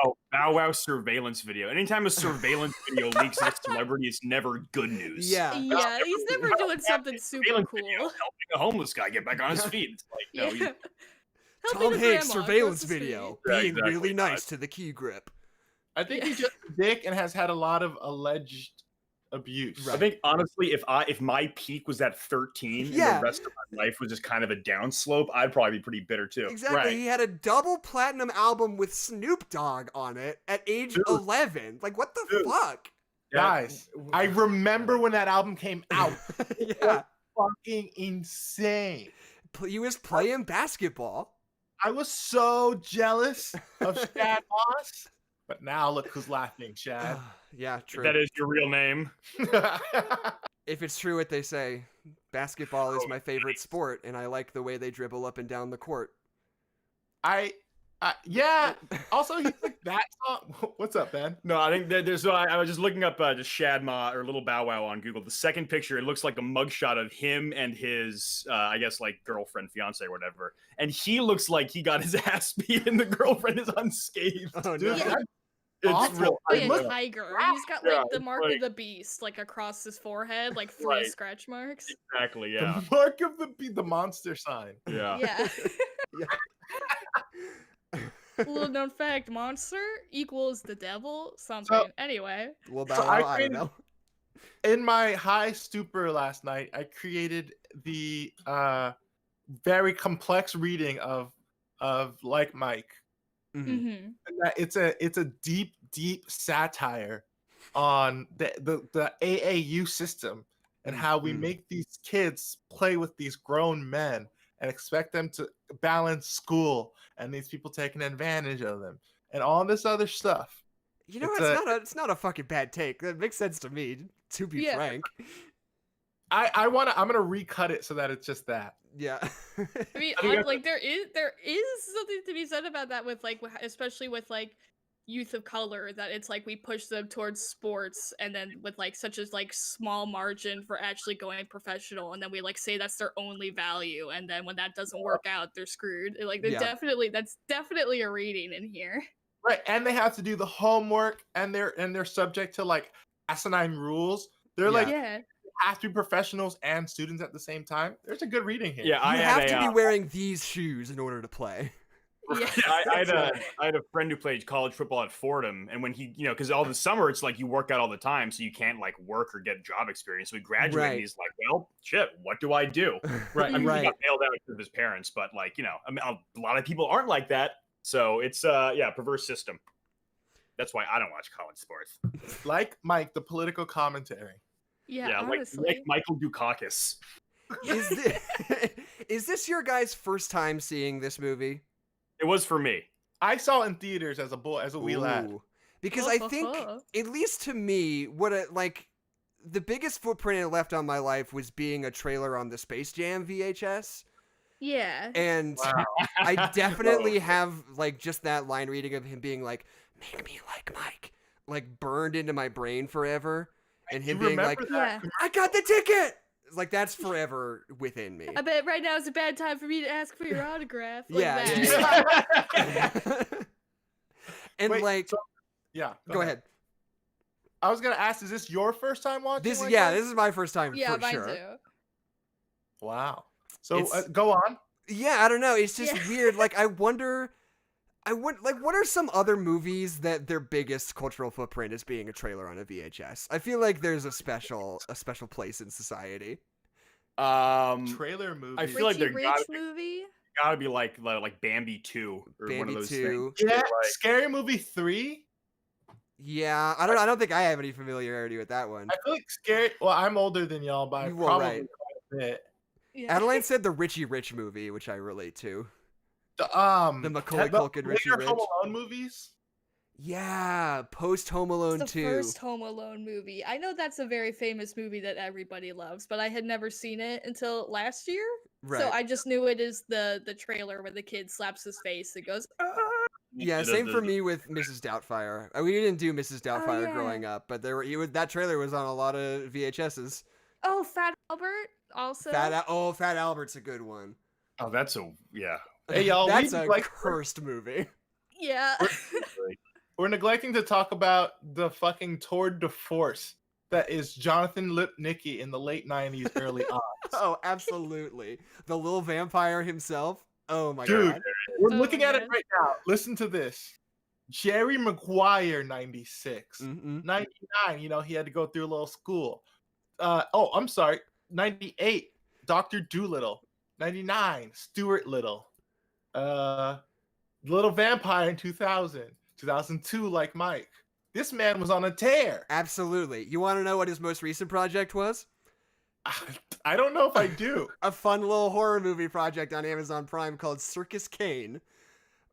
Oh, Bow Wow surveillance video. Anytime a surveillance video leaks to a celebrity, it's never good news. Yeah. Yeah, he's never doing something super Surveillance cool. video helping a homeless guy get back on his feet. It's like, no, Yeah. you- Helping Tom a Hanks grandma surveillance across the street. video, Yeah, being exactly. really nice to the key grip. I think Yeah. he's just a dick and has had a lot of alleged abuse. I think honestly, if my peak was at 13 Yeah. and the rest of my life was just kind of a downslope, I'd probably be pretty bitter too. Exactly. Right. He had a double platinum album with Snoop Dogg on it at age Dude. 11. Like, what the Dude. fuck? Guys, I remember when that album came out. Yeah. Fucking insane. He was playing basketball. I was so jealous of Shad Moss. But now look who's laughing, Shad. Yeah, If true. that is your real name. If it's true what they say, basketball is Oh, my favorite sport, and I like the way they dribble up and down the court. Yeah. Also, he's like that song. What's up, Ben? No, I think there's. I was just looking up just Shad Ma or Little Bow Wow on Google. The second picture, it looks like a mugshot of him and his, I guess, like girlfriend, fiance, or whatever. And he looks like he got his ass beat, and the girlfriend is unscathed. Oh, Dude, no. Yeah. It's awful. real. I Like a look- tiger. He's got Yeah, like the it's mark like- of the beast, like across his forehead, like 3 Right. scratch marks. Exactly. Yeah. The mark of the monster sign. Yeah. Yeah. Yeah. Little known fact: monster equals the devil. Something. Anyway. Well, So Bow Wow, I I don't created- know. In my high stupor last night, I created the very complex reading of Like Mike. Mhm. hmm And that it's a deep satire on the AAU system and how we Mhm. make these kids play with these grown men and expect them to balance school and these people taking advantage of them and all this other stuff. You know, It's it's not a fucking bad take. That makes sense to me, to be Yeah. frank. I'm gonna recut it so that it's just that. Yeah. I mean, I think that's- like there is something to be said about that with like, especially with like youth of color, that it's like we push them towards sports, and then with like such as like small margin for actually going professional, and then we like say that's their only value, and then when that doesn't work out, they're screwed. Like, Yeah. that's definitely a reading in here. Right, and they have to do the homework, and they're subject to like asinine rules. They're like Yeah. have to be professionals and students at the same time. There's a good reading here. Yeah, You have to be wearing these shoes in order to play. Yeah. I had a friend who played college football at Fordham, and when he, because all the summer it's like you work out all the time, so you can't like work or get job experience. So he graduated, Right. and he's like, "Well, shit, what do I do?" Right. I mean, Right. he got bailed out because of his parents, but like, I mean, a lot of people aren't like that, so it's perverse system. That's why I don't watch college sports. Like Mike, the political commentary. Yeah, like honestly. Michael Dukakis. Is this your guys' first time seeing this movie? It was for me. I saw it in theaters as a wee lad. Ooh. Because I think, at least to me, the biggest footprint it left on my life was being a trailer on the Space Jam VHS. Yeah. And Wow. I definitely have like just that line reading of him being like, "Make me like Mike," like burned into my brain forever. And him You being like, remember that? Yeah. "I got the ticket!" Like that's forever within me. I bet right now is a bad time for me to ask for your autograph. Like Yeah, that. And Wait, like, so- yeah. go ahead. I was gonna ask, is this your first time watching? This like yeah, that? this is my first time Yeah, for mine sure. too. Wow. So It's- go on. Yeah, I don't know. It's just Yeah. weird. Like I wonder like what are some other movies that their biggest cultural footprint is being a trailer on a VHS? I feel like there's a special place in society. Trailer movie. I feel like Richie there Rich movie. gotta be like Bambi 2 or one of Bambi those 2. things. yeah, Like, Scary Movie 3. Yeah, I don't think I have any familiarity with that one. I feel like Scary. Well, I'm older than y'all by You were probably right. quite a bit. Yeah. Adeline said the Richie Rich movie, which I relate to. The Macaulay Culkin Richie later Rich. Home Alone movies. Yeah, post Home Alone It's the 2. first Home Alone movie. I know that's a very famous movie that everybody loves, but I had never seen it until last year. Right. So I just knew it as the trailer where the kid slaps his face and goes, "Ah!" Yeah, same for me with Mrs. Doubtfire. We didn't do Mrs. Doubtfire yeah. growing up, but that trailer was on a lot of VHSs. Oh, Fat Albert also. Fat Albert's a good one. Oh, that's yeah. Hey, y'all, That's we a like- cursed movie. Yeah. We're neglecting to talk about the fucking tour de force that is Jonathan Lipnicki in the late 90s, early on. Oh, absolutely. The little vampire himself. Oh my Dude. god. We're Oh looking my at it God. right now. Listen to this. Jerry Maguire, 96. Mm-mm. 99, he had to go through a little school. I'm sorry. 98, Dr. Doolittle. 99, Stuart Little. Little Vampire in 2000. 2002, like Mike. This man was on a tear. Absolutely. You want to know what his most recent project was? I don't know if I do. A fun little horror movie project on Amazon Prime called Circus Kane,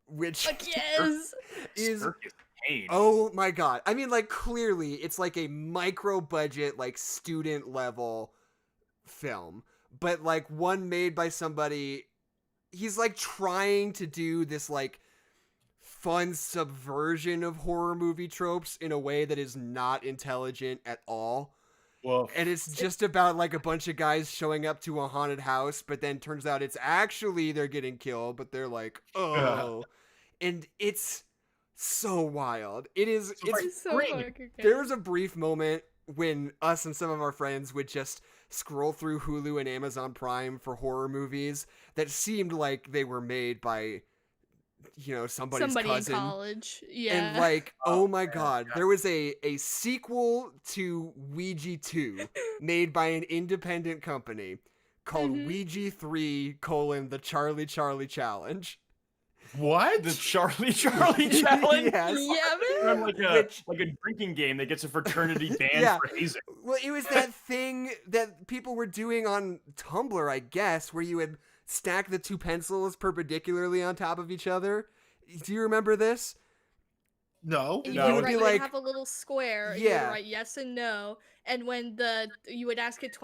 which Fuck yes. is Circus Kane. oh my god. I mean, like, clearly it's like a micro budget, like student level film, but like one made by somebody. He's like trying to do this like fun subversion of horror movie tropes in a way that is not intelligent at all. Well, And it's just about like a bunch of guys showing up to a haunted house, but then turns out it's actually they're getting killed, but they're like, oh. And it's so wild. It's It's so Green. fucking good. there was a brief moment when us and some of our friends would just scroll through Hulu and Amazon Prime for horror movies that seemed like they were made by somebody's Somebody cousin. in college. Yeah. And like, oh my man, god, there was a sequel to Ouija 2 made by an independent company called Mhm. Ouija 3: The Charlie Challenge. what? The Charlie challenge. Yes. Yeah, man. Like a drinking game that gets a fraternity banned Yeah. for hazing. Well, it was that thing that people were doing on Tumblr, I guess, where you would stack the two pencils perpendicularly on top of each other. Do you remember this? No. You No. would would write, be you would like- have a little square. You Yeah. would write yes and no, and when you would ask it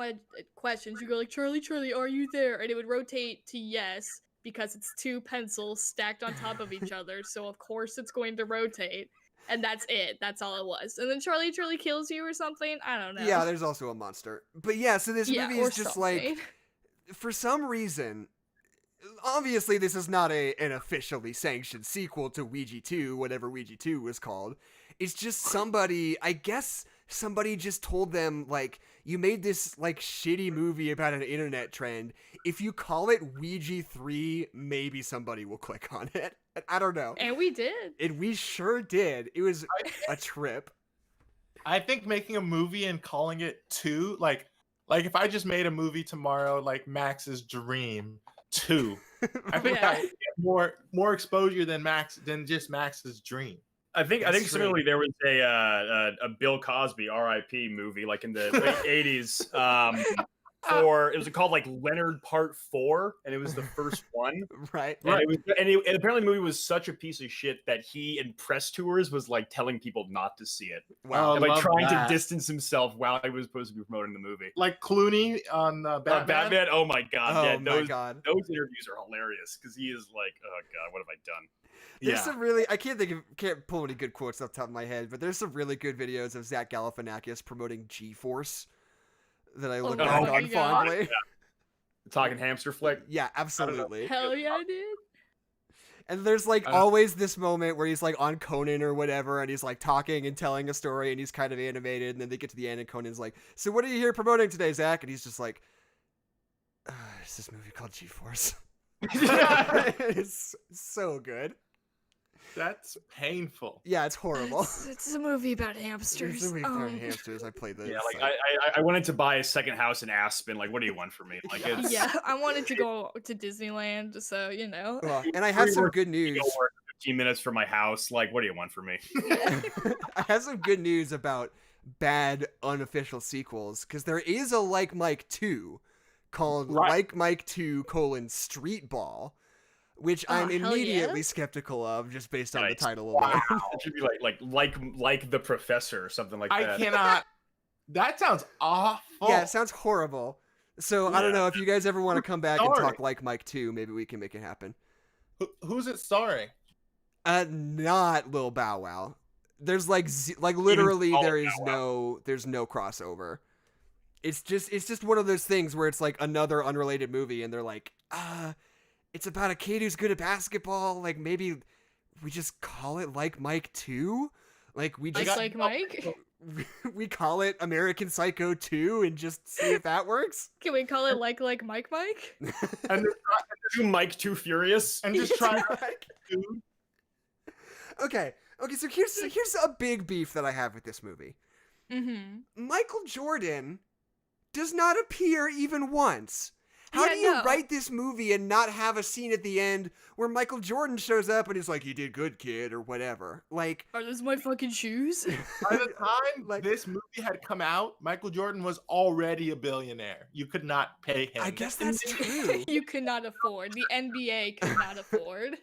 questions, you go like Charlie, are you there? And it would rotate to yes because it's two pencils stacked on top of each other. So of course it's going to rotate, and that's it. That's all it was. And then Charlie kills you or something. I don't know. Yeah, there's also a monster. But yeah, so this Yeah, movie or is just like, something. for some reason, obviously this is not an officially sanctioned sequel to Ouija 2, whatever Ouija 2 was called. It's just somebody, I guess somebody just told them, like, you made this, like, shitty movie about an internet trend. If you call it Ouija 3, maybe somebody will click on it. I don't know. And we did. And we sure did. It was a trip. I think making a movie and calling it 2, like if I just made a movie tomorrow, like Max's Dream 2, I think Yeah. I would get more exposure than just Max's Dream. I think That's true. similarly there was a Bill Cosby R.I.P. movie like in the late 80s. It was called like Leonard Part 4, and it was the first one. Right. And, and apparently the movie was such a piece of shit that he in press tours was like telling people not to see it. Wow. And like trying that. to distance himself while he was supposed to be promoting the movie. Like Clooney on Batman. Batman, oh my god. Oh Yeah, my god. those interviews are hilarious because he is like, oh god, what have I done? There's some really, I can't pull any good quotes off the top of my head, but there's some really good videos of Zach Galifianakis promoting G-Force that I look Oh back my on God. fondly. Talking hamster flick. Yeah, absolutely. Hell yeah, dude. And there's like always this moment where he's like on Conan or whatever, and he's like talking and telling a story, and he's kind of animated, and then they get to the end, and Conan's like, "So what are you here promoting today, Zach?" And he's just like, "It's this movie called G-Force." It's so good. That's painful. Yeah, it's horrible. It's a movie about hamsters. It's a movie about hamsters. I played this. Yeah, like I wanted to buy a second house in Aspen. Like, what do you want from me? Like, it's Yeah, I wanted to go to Disneyland, so you know. Well, and I have some good news. 15 minutes from my house. Like, what do you want from me? I have some good news about bad unofficial sequels, because there is a Like Mike 2 called Like Mike 2: Street Ball, which I'm hell immediately yeah. skeptical of just based on the Nice. title alone. It should be like the professor or something like I that. cannot. That sounds awful. Yeah, it sounds horrible. So I don't Yeah. know if you guys ever want to come back and Sorry. talk Like Mike 2, maybe we can make it happen. Who's it starring? Not Lil Bow Wow. There's like literally Even there is Bow there's no crossover. It's just one of those things where it's like another unrelated movie, and they're like, it's about a kid who's good at basketball. Like, maybe we just call it Like Mike 2? Like, we just Just like Mike. we call it American Psycho 2 and just see if that works? Can we call it like Mike? And Too Mike Too Furious. and just try. Okay, so here's a big beef that I have with this movie. Mm-hmm. Michael Jordan does not appear even once. How Yeah, do you no. write this movie and not have a scene at the end where Michael Jordan shows up and he's like, "You did good, kid," or whatever? Like, Are those my fucking shoes? By the time Like- this movie had come out, Michael Jordan was already a billionaire. You could not pay him. I guess that's true. You could not afford. The NBA could not afford.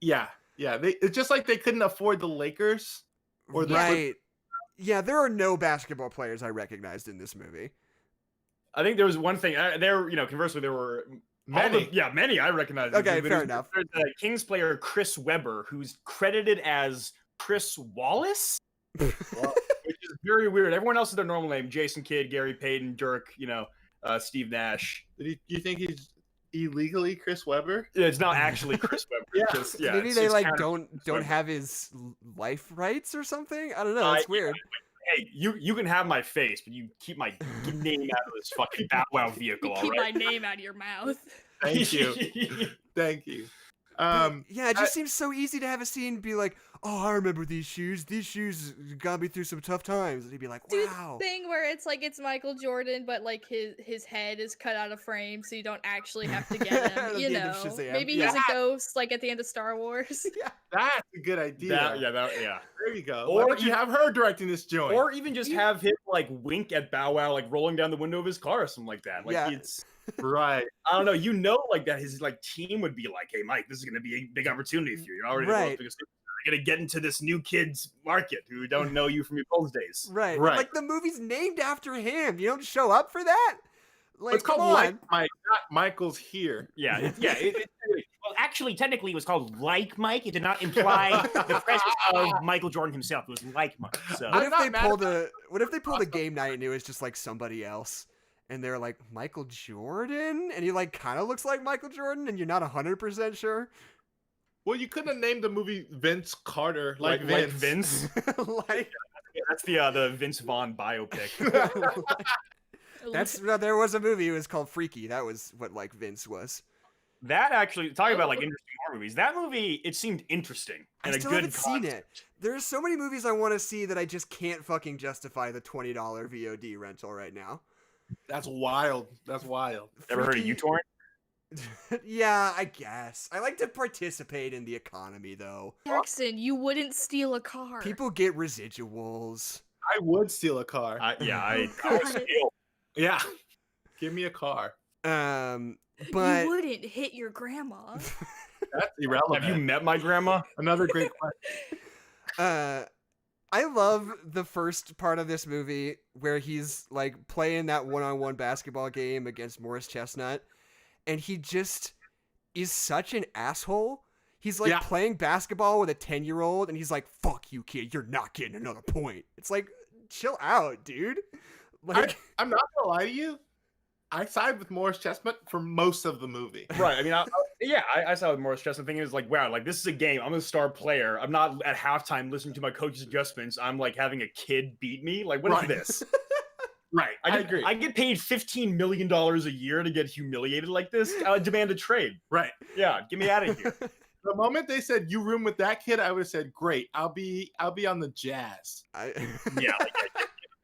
Yeah. It's just like they couldn't afford the Lakers or the Right. Yeah, there are no basketball players I recognized in this movie. I think there was one thing. Conversely, there were Many. many I recognize. Okay, fair enough. There's Kings player Chris Webber, who's credited as Chris Wallace, which is very weird. Everyone else is their normal name: Jason Kidd, Gary Payton, Dirk, Steve Nash. Do you think he's illegally Chris Webber? It's not actually Chris Webber. Yeah. Just, Maybe it's they just like kind of don't Webber. have his life rights or something. I don't know. It's weird. Hey, you can have my face, but you keep my name out of this fucking Bow Wow vehicle, all Keep my right? name out of your mouth. Thank you. Thank you. Yeah, it just seems so easy to have a scene be like, "Oh, I remember these shoes. These shoes got me through some tough times." And he'd be like, Do "Wow." the thing where it's like it's Michael Jordan, but like his head is cut out of frame, so you don't actually have to get At him. the You end know, of Shazam. maybe Yeah. he's a ghost, like at the end of Star Wars. That's a good idea. Yeah. There you go. Or Why don't you you- have her directing this joint? Or even just have him like wink at Bow Wow, like rolling down the window of his car or something like that. Like Yeah. it's right. I don't know, like that his like team would be like, "Hey Mike, this is gonna be a big opportunity for you. You're already Right. you're gonna get into this new kids market who don't know you from your old days." Right. Right. Like the movie's named after him. You don't show up for that? Like, It's come called on. Like Mike, not Michael's here. Yeah, Well, actually, technically, it was called Like Mike. It did not imply the presence of Michael Jordan himself. It was Like Mike. So What I'm if not they mad pulled a game night and it was just like somebody else? and they're like, Michael Jordan? And he like kind of looks like Michael Jordan, and you're not 100% sure. Well, you couldn't have named the movie Vince Carter like Vince. Like Vince. Like That's the Vince Vaughn biopic. there was a movie. It was called Freaky. That was what like Vince was. That actually, talking about like interesting horror movies, that movie, it seemed interesting. I still haven't seen it. There's so many movies I want to see that I just can't fucking justify the $20 VOD rental right now. That's wild. That's wild. Ever heard of uTorrent? Yeah, I guess. I like to participate in the economy, though. Jackson, you wouldn't steal a car. People get residuals. I would steal a car. I would steal. Yeah. Give me a car. But you wouldn't hit your grandma. That's irrelevant. Have you met my grandma? Another great question. I love the first part of this movie where he's like playing that one-on-one basketball game against Morris Chestnut, and he just is such an asshole. He's like playing basketball with a 10-year-old, and he's like, "Fuck you, kid! You're not getting another point." It's like, chill out, dude. Like, I'm not gonna lie to you. I side with Morris Chestnut for most of the movie. Right. I mean, I side with Morris Chestnut thinking is like, wow, like this is a game. I'm a star player. I'm not at halftime listening to my coach's adjustments. I'm like having a kid beat me. Like, what is this? Right. I agree. I get paid $15 million a year to get humiliated like this. I demand a trade. Right. Yeah, get me out of here. The moment they said you room with that kid, I would have said, "Great, I'll be on the Jazz." Yeah.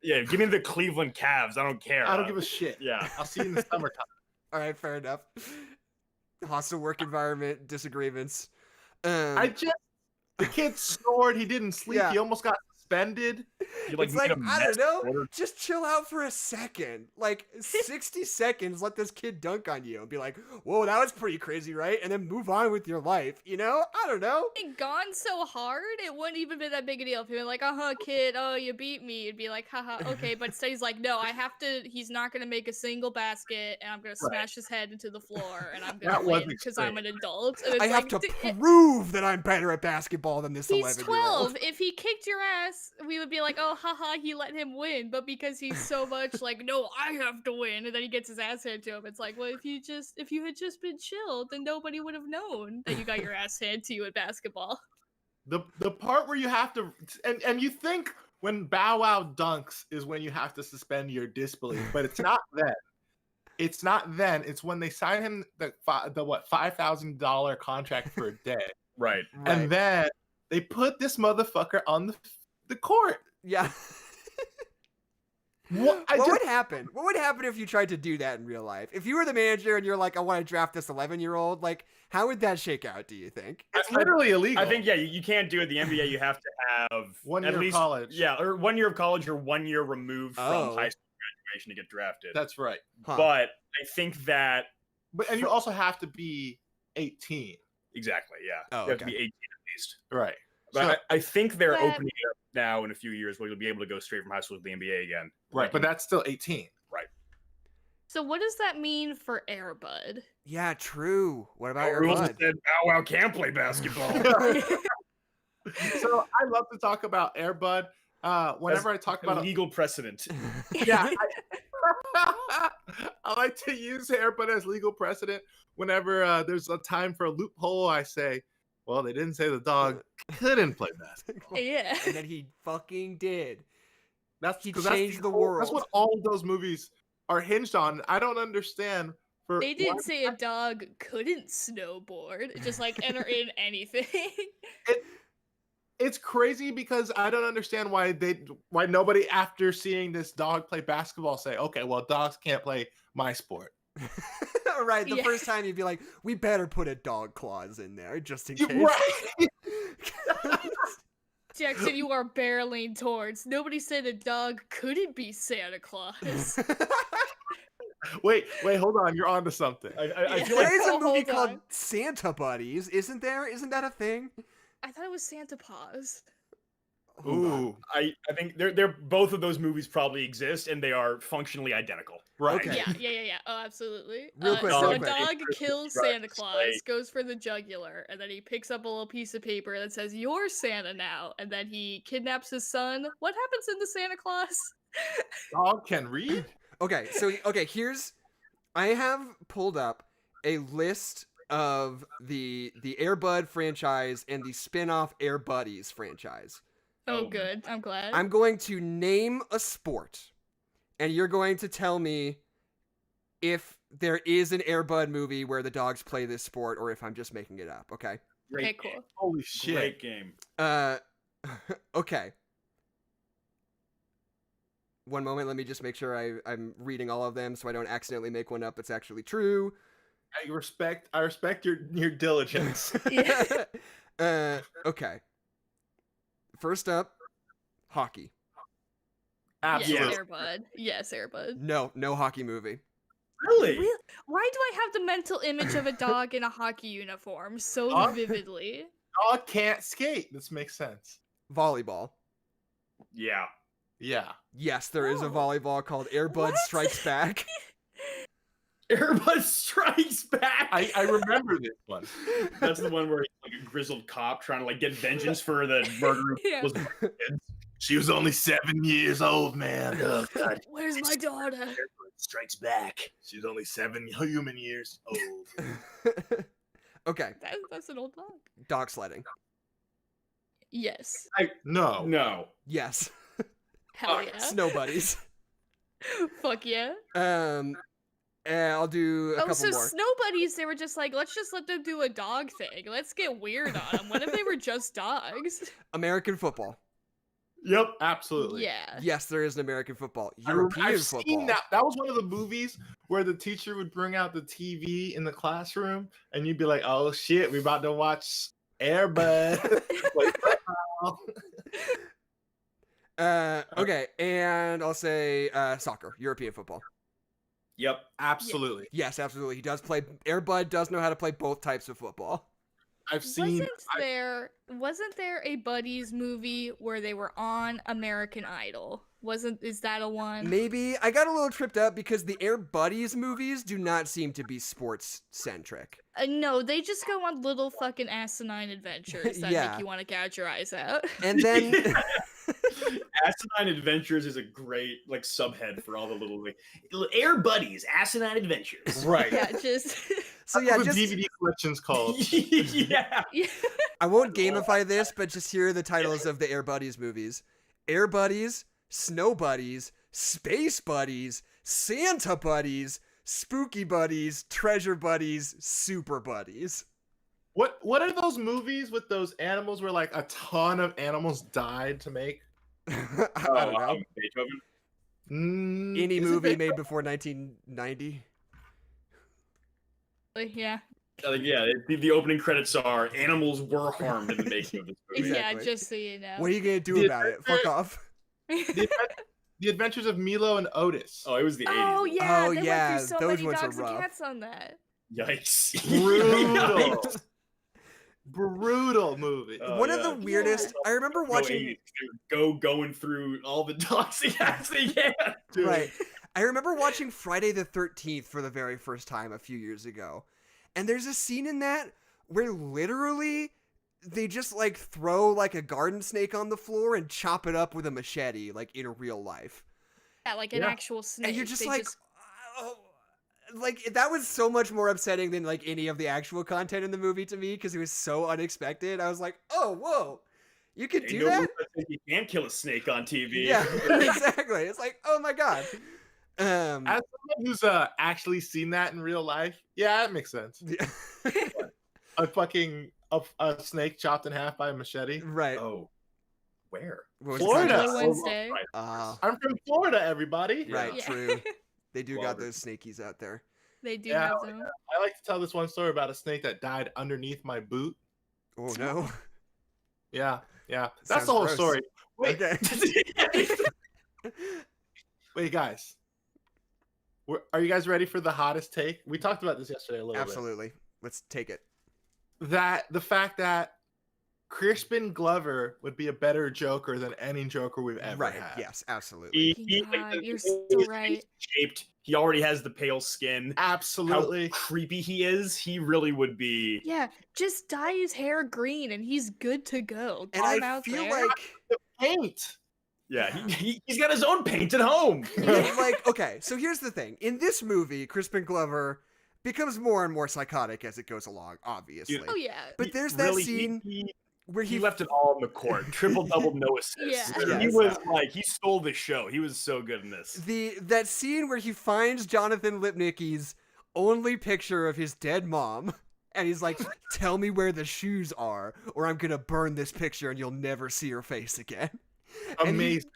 Yeah, give me the Cleveland Cavs. I don't care. I don't give a shit. Yeah. I'll see you in the summertime. all right, fair enough. Hostile work environment, disagreements. The kid snored. He didn't sleep. Yeah. He almost got suspended. It's like, I don't know, just chill out for a second. Like 60 seconds, let this kid dunk on you and be like, whoa, that was pretty crazy, right? And then move on with your life, you know? I don't know. It gone so hard, it wouldn't even been that big a deal. If he were like, kid, you beat me. It'd be like, haha, okay. But instead he's like, no, he's not going to make a single basket, and I'm going to smash his head into the floor, and I'm going to win because I'm an adult. And it's I have to prove that I'm better at basketball than this 11-year-old. He's 12. If he kicked your ass, we would be like, oh, haha, he let him win. But because he's so much like, no, I have to win, and then he gets his ass handed to him, it's like, well, if you had just been chilled, then nobody would have known that you got your ass handed to you at basketball. The part where you have to, and you think when Bow Wow dunks is when you have to suspend your disbelief, but it's not then. It's not then. It's when they sign him the $5,000 contract for a day. Right. And then they put this motherfucker on the court. Yeah. What would happen? What would happen if you tried to do that in real life? If you were the manager and you're like, I want to draft this 11-year-old, like, how would that shake out, do you think? It's literally illegal. I think, you can't do it. The NBA, you have to have 1 year at least, of college. Yeah, or 1 year of college or 1 year removed from high school graduation to get drafted. That's right. Huh. But I think that... And you also have to be 18. Exactly, yeah. Oh, you have to be 18 at least. Right. But So, I think they're opening it up now in a few years where you'll be able to go straight from high school to the NBA again. right, but that's still 18. Right. So what does that mean for Air Bud? Yeah, true. What about your rules bud? said Bow Wow can't play basketball. So I love to talk about Air Bud. Whenever I talk about legal precedent. Yeah, I like to use Air Bud as legal precedent. Whenever there's a time for a loophole, I say, well, they didn't say the dog couldn't play basketball. Yeah. And then he fucking did. He That's changed the world. That's what all of those movies are hinged on. I don't understand. They didn't say a dog couldn't snowboard. Just like enter in anything. It's crazy because I don't understand why nobody after seeing this dog play basketball say, okay, well, dogs can't play my sport. Right, the first time you'd be like, we better put a dog clause in there just in case. Right. Jackson, you are barreling towards. Nobody said a dog couldn't be Santa Claus. Wait, hold on. You're onto something. I feel like There is a movie Hold called on. Santa Buddies, isn't there? Isn't that a thing? I thought it was Santa Paws. Ooh. I think they're both of those movies probably exist and they are functionally identical. Right. Okay. Yeah. Oh, absolutely. Real quick, So real a quick. dog kills Right, Santa Claus, goes for the jugular, and then he picks up a little piece of paper that says, "You're Santa now," and then he kidnaps his son. What happens in the Santa Claus? Dog can read? Okay, so I have pulled up a list of the Air Bud franchise and the spin-off Air Buddies franchise. Oh, good. I'm glad. I'm going to name a sport, and you're going to tell me if there is an Air Bud movie where the dogs play this sport, or if I'm just making it up. Okay. Okay, cool. Holy shit. Great game. Okay. One moment, let me just make sure I'm reading all of them so I don't accidentally make one up that's actually true. I respect your diligence. Okay. First up, hockey. Absolutely. Yes, Airbud. Yes, Airbud. No hockey movie. Really? Why do I have the mental image of a dog in a hockey uniform so Huh? vividly? Dog can't skate. This makes sense. Volleyball. Yeah. Yeah. Yes, there is a Oh. volleyball called Air Bud What? Strikes Back. Airbud Strikes Back. I remember this one. That's the one where he's like a grizzled cop trying to like get vengeance for the murder of Yeah. those kids. She was only 7 years old, man. Oh, God. Where's my daughter? Airbud Strikes Back. She's only 7 human years old. Okay, That's an old dog. dog sledding. Yes. No. No. Yes. Hell yeah. Snow buddies. Fuck yeah. I'll do a Oh, couple so more. Snow Buddies, they were just like, let's just let them do a dog thing. Let's get weird on them. What if they were just dogs? American football. Yep. Absolutely. Yeah. Yes, there is an American football. European I've football. seen that. That was one of the movies where the teacher would bring out the TV in the classroom, and you'd be like, "Oh shit, we about to watch Air Bud." Like, Okay, and I'll say soccer, European football. Yep. absolutely. Yes, absolutely. He does play. Air Bud does know how to play both types of football. I've seen. Wasn't there a Buddies movie where they were on American Idol? Is that a one? Maybe I got a little tripped up because the Air Buddies movies do not seem to be sports centric. No, they just go on little fucking asinine adventures that Yeah. make you want to gouge your eyes out. And then Asinine Adventures is a great like subhead for all the little like Air Buddies, Asinine Adventures. Right. Yeah, just so yeah, That's what just the DVD collection's called. Yeah. I won't gamify this, but just here are the titles of the Air Buddies movies: Air Buddies, Snow Buddies, Space Buddies, Santa Buddies, Spooky Buddies, Treasure Buddies, Super Buddies. What are those movies with those animals where like a ton of animals died to make? I don't know. Beethoven. Any Is it movie based made before 1990. yeah. Yeah, the opening credits are animals were harmed in the making of this movie. Yeah, Exactly. just so you know. What are you gonna do The about it? Fuck off. The Adventures of Milo and Otis. Oh, it was the 80s. Oh yeah, Oh, they yeah, went through so those many ones are dogs and rough. cats on that. Yikes. Brutal. Yikes. Brutal movie. Oh, One of yeah. the weirdest. I remember watching. Going through all the dogs they can. Dude. Right. I remember watching Friday the 13th for the very first time a few years ago. And there's a scene in that where literally they just like throw like a garden snake on the floor and chop it up with a machete, like in real life. Yeah, like an Yeah. actual snake. And you're just They like, oh, like that was so much more upsetting than like any of the actual content in the movie to me because it was so unexpected. I was like, oh, whoa, you could do that? You can't kill a snake on TV. Yeah, exactly. It's like, oh my god. As someone who's actually seen that in real life, yeah, that makes sense. Yeah. A snake chopped in half by a machete. Right. Oh, where? What was the Florida. context? Blue Wednesday. I'm from Florida, everybody. Right, Yeah. true. They do got Florida. those snakies out there. They do Yeah, have them. I like to tell this one story about a snake that died underneath my boot. Oh no. Yeah. That's Sounds the whole gross. story. Wait, Okay. wait, guys. Are you guys ready for the hottest take? We talked about this yesterday a little Absolutely. Let's take it. bit. The fact that Crispin Glover would be a better Joker than any Joker we've ever Right. had. Yes, absolutely. God, you're so his right. face Shaped. He already has the pale skin. Absolutely. How creepy he is. He really would be. Yeah, just dye his hair green and he's good to go. And Get him I out feel there. like The paint. Yeah, he's got his own painted home. Like, okay, so here's the thing. In this movie, Crispin Glover becomes more and more psychotic as it goes along, obviously. Oh yeah. But there's that Really, scene where he left it all on the court. Triple-double, no assists. Yeah. He was like, he stole the show. He was so good in this. that scene where he finds Jonathan Lipnicki's only picture of his dead mom, and he's like, tell me where the shoes are, or I'm gonna burn this picture and you'll never see her face again. Amazing.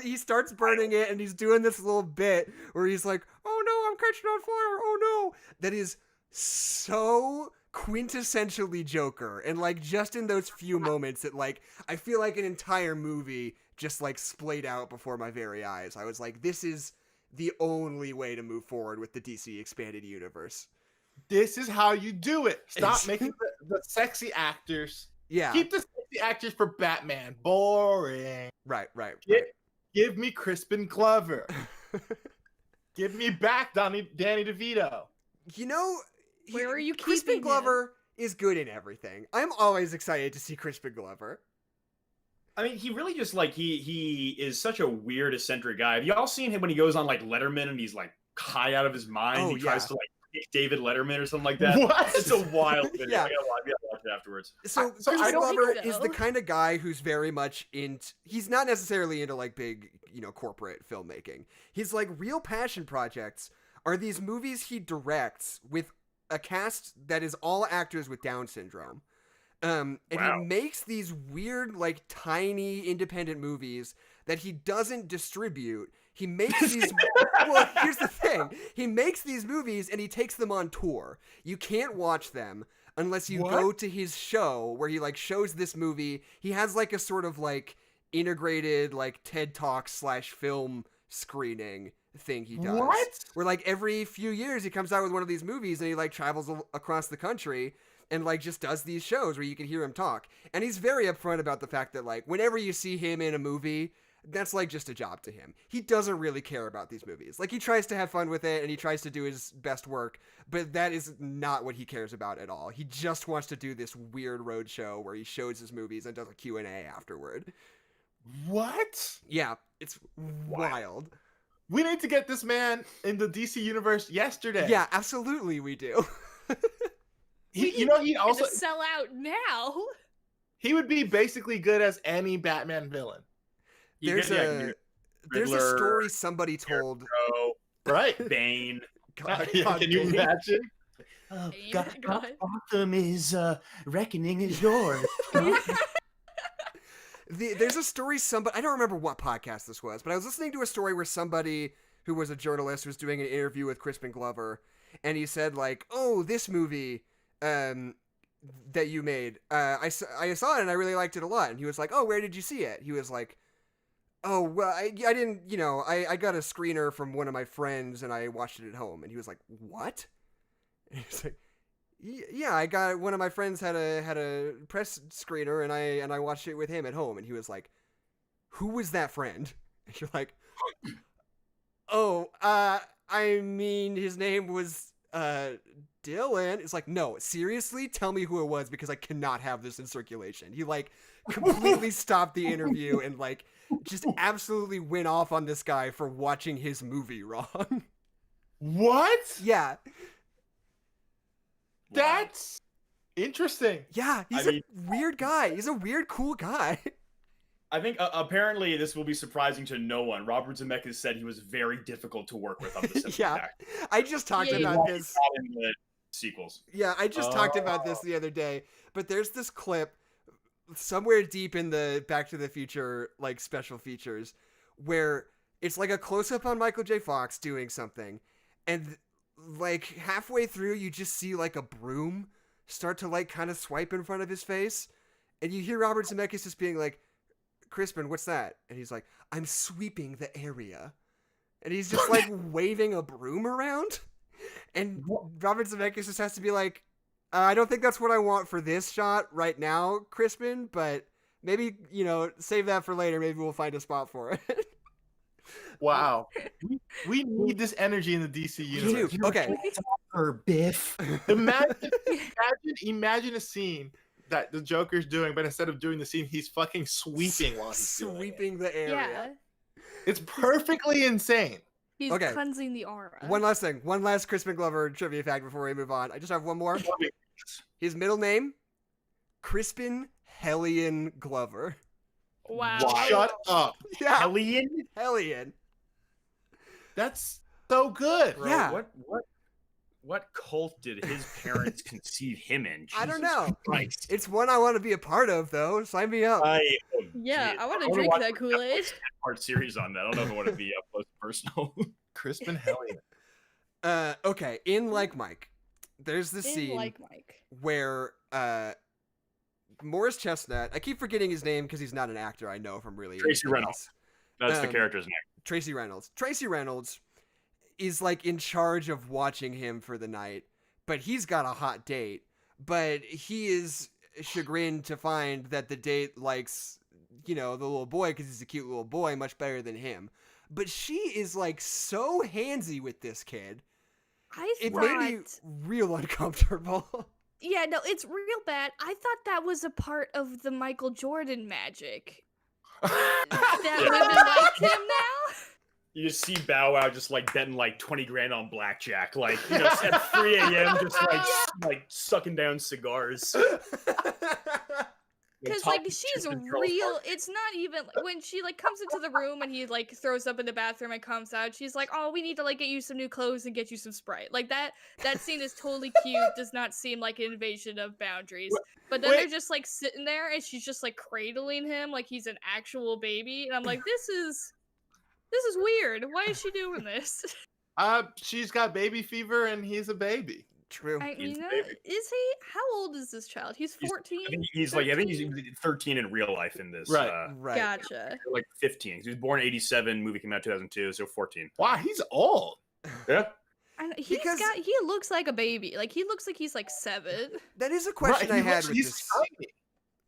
He starts burning it, and he's doing this little bit where he's like, oh no, I'm catching on fire, oh no. That is so quintessentially Joker, and like just in those few moments that like I feel like an entire movie just like splayed out before my very eyes. I was like, this is the only way to move forward with the DC expanded universe. This is how you do it. Stop It's- making the sexy actors. Yeah, Keep the sexy actors for Batman. Boring. right. Give me Crispin Glover. Give me back Danny DeVito. You know, Where are you Crispin keeping Glover is good in everything. I'm always excited to see Crispin Glover. I mean, he really just like he is such a weird, eccentric guy. Have y'all seen him when he goes on like Letterman and he's like high out of his mind? Oh, He tries yeah. to like pick David Letterman or something like that. What? It's a wild video. Yeah. I gotta watch it afterwards. So, So Crispin I don't Glover think is so. the kind of guy who's very much into. He's not necessarily into like big, corporate filmmaking. His like real passion projects are these movies he directs with a cast that is all actors with Down syndrome. And Wow. he makes these weird, like tiny independent movies that he doesn't distribute. He makes these. Well, here's the thing: he makes these movies and he takes them on tour. You can't watch them unless you What? go to his show where he like shows this movie. He has like a sort of like integrated like TED Talk / film screening thing he does. What? Where like every few years he comes out with one of these movies and he like travels across the country and like just does these shows where you can hear him talk. And he's very upfront about the fact that like whenever you see him in a movie, that's like just a job to him. He doesn't really care about these movies. Like he tries to have fun with it and he tries to do his best work, but that is not what he cares about at all. He just wants to do this weird road show where he shows his movies and does a Q&A afterward. What? Yeah, it's wild. We need to get this man in the DC universe yesterday. Yeah, absolutely we do. He'd He'd also sell out now. he would be basically good as any Batman villain. There's a Riddler, story somebody told. Scarecrow, Right? Bane. God, Can you Bane. imagine? Oh, God, God. Gotham is reckoning is yours. There's a story somebody, I don't remember what podcast this was, but I was listening to a story where somebody who was a journalist was doing an interview with Crispin Glover, and he said like, "Oh, this movie that you made, I saw it and I really liked it a lot." And he was like, "Oh, where did you see it?" He was like, "Oh, well, I didn't, I got a screener from one of my friends and I watched it at home." And he was like, "What?" And he's like, "Yeah, I got one of my friends had a press screener and I watched it with him at home." And he was like, "Who was that friend?" And you're like, "Oh, I mean, his name was Dylan." It's like, "No, seriously, tell me who it was because I cannot have this in circulation." He like completely stopped the interview and like just absolutely went off on this guy for watching his movie wrong. What? Yeah. That's interesting. Yeah, he's I a mean- weird guy. He's a weird, cool guy. I think apparently this will be surprising to no one. Robert Zemeckis said he was very difficult to work with on the Simpsons. Yeah. I just talked Yeah, about this. Not in the sequels. Yeah, I just talked about this the other day. But there's this clip somewhere deep in the Back to the Future like special features where it's like a close up on Michael J. Fox doing something, and like halfway through you just see like a broom start to like kind of swipe in front of his face, and you hear Robert Zemeckis just being like, "Crispin, what's that?" And he's like, "I'm sweeping the area." And he's just like waving a broom around. And Robert Zemeckis just has to be like, "I don't think that's what I want for this shot right now, Crispin, but maybe, save that for later. Maybe we'll find a spot for it." Wow. We need this energy in the DC universe. Dude, okay. Or Biff. Imagine a scene that the Joker's doing, but instead of doing the scene, he's fucking sweeping while he's doing it. Sweeping the area. Yeah. It's perfectly insane. He's Okay. cleansing the aura. One last thing. One last Crispin Glover trivia fact before we move on. I just have one more. His middle name, Crispin Hellion Glover. Wow. Shut up. Yeah. Hellion? Hellion. That's so good. Bro, Yeah. What cult did his parents conceive him in? I don't Jesus know. Christ. It's one I want to be a part of, though. Sign me up. Yeah, I want to wanna drink watch that a Kool-Aid. 10-part series on that. I don't know if I want to be up close and personal. Crispin Hellion. Okay. In Like Mike, there's this In scene like Mike. where Morris Chestnut, I keep forgetting his name because he's not an actor I know from really Tracy anything Reynolds. That's the Um, character's name. Tracy Reynolds. Tracy Reynolds is like in charge of watching him for the night, but he's got a hot date. But he is chagrined to find that the date likes, the little boy because he's a cute little boy much better than him. But she is like so handsy with this kid. It made me real uncomfortable. Yeah, no, it's real bad. I thought that was a part of the Michael Jordan magic. That women like him now? You just see Bow Wow just like betting like 20 grand on blackjack, like at 3 a.m. just like sucking down cigars. Because like she's real. It's not even when she like comes into the room and he like throws up in the bathroom and comes out. She's like, "Oh, we need to like get you some new clothes and get you some Sprite." Like that scene is totally cute. Does not seem like an invasion of boundaries. But then they're just like sitting there and she's just like cradling him like he's an actual baby. And I'm like, this is weird. Why is she doing this? She's got baby fever and he's a baby. True. Is he? How old is this child? He's 14. I think he's 13 in real life in this. Right. Right. Gotcha. Like 15. He was born in 87. Movie came out 2002, so 14. Wow, he's old. Yeah. And he looks like a baby. Like he looks like he's like 7. That is a question I had with he's this. tiny.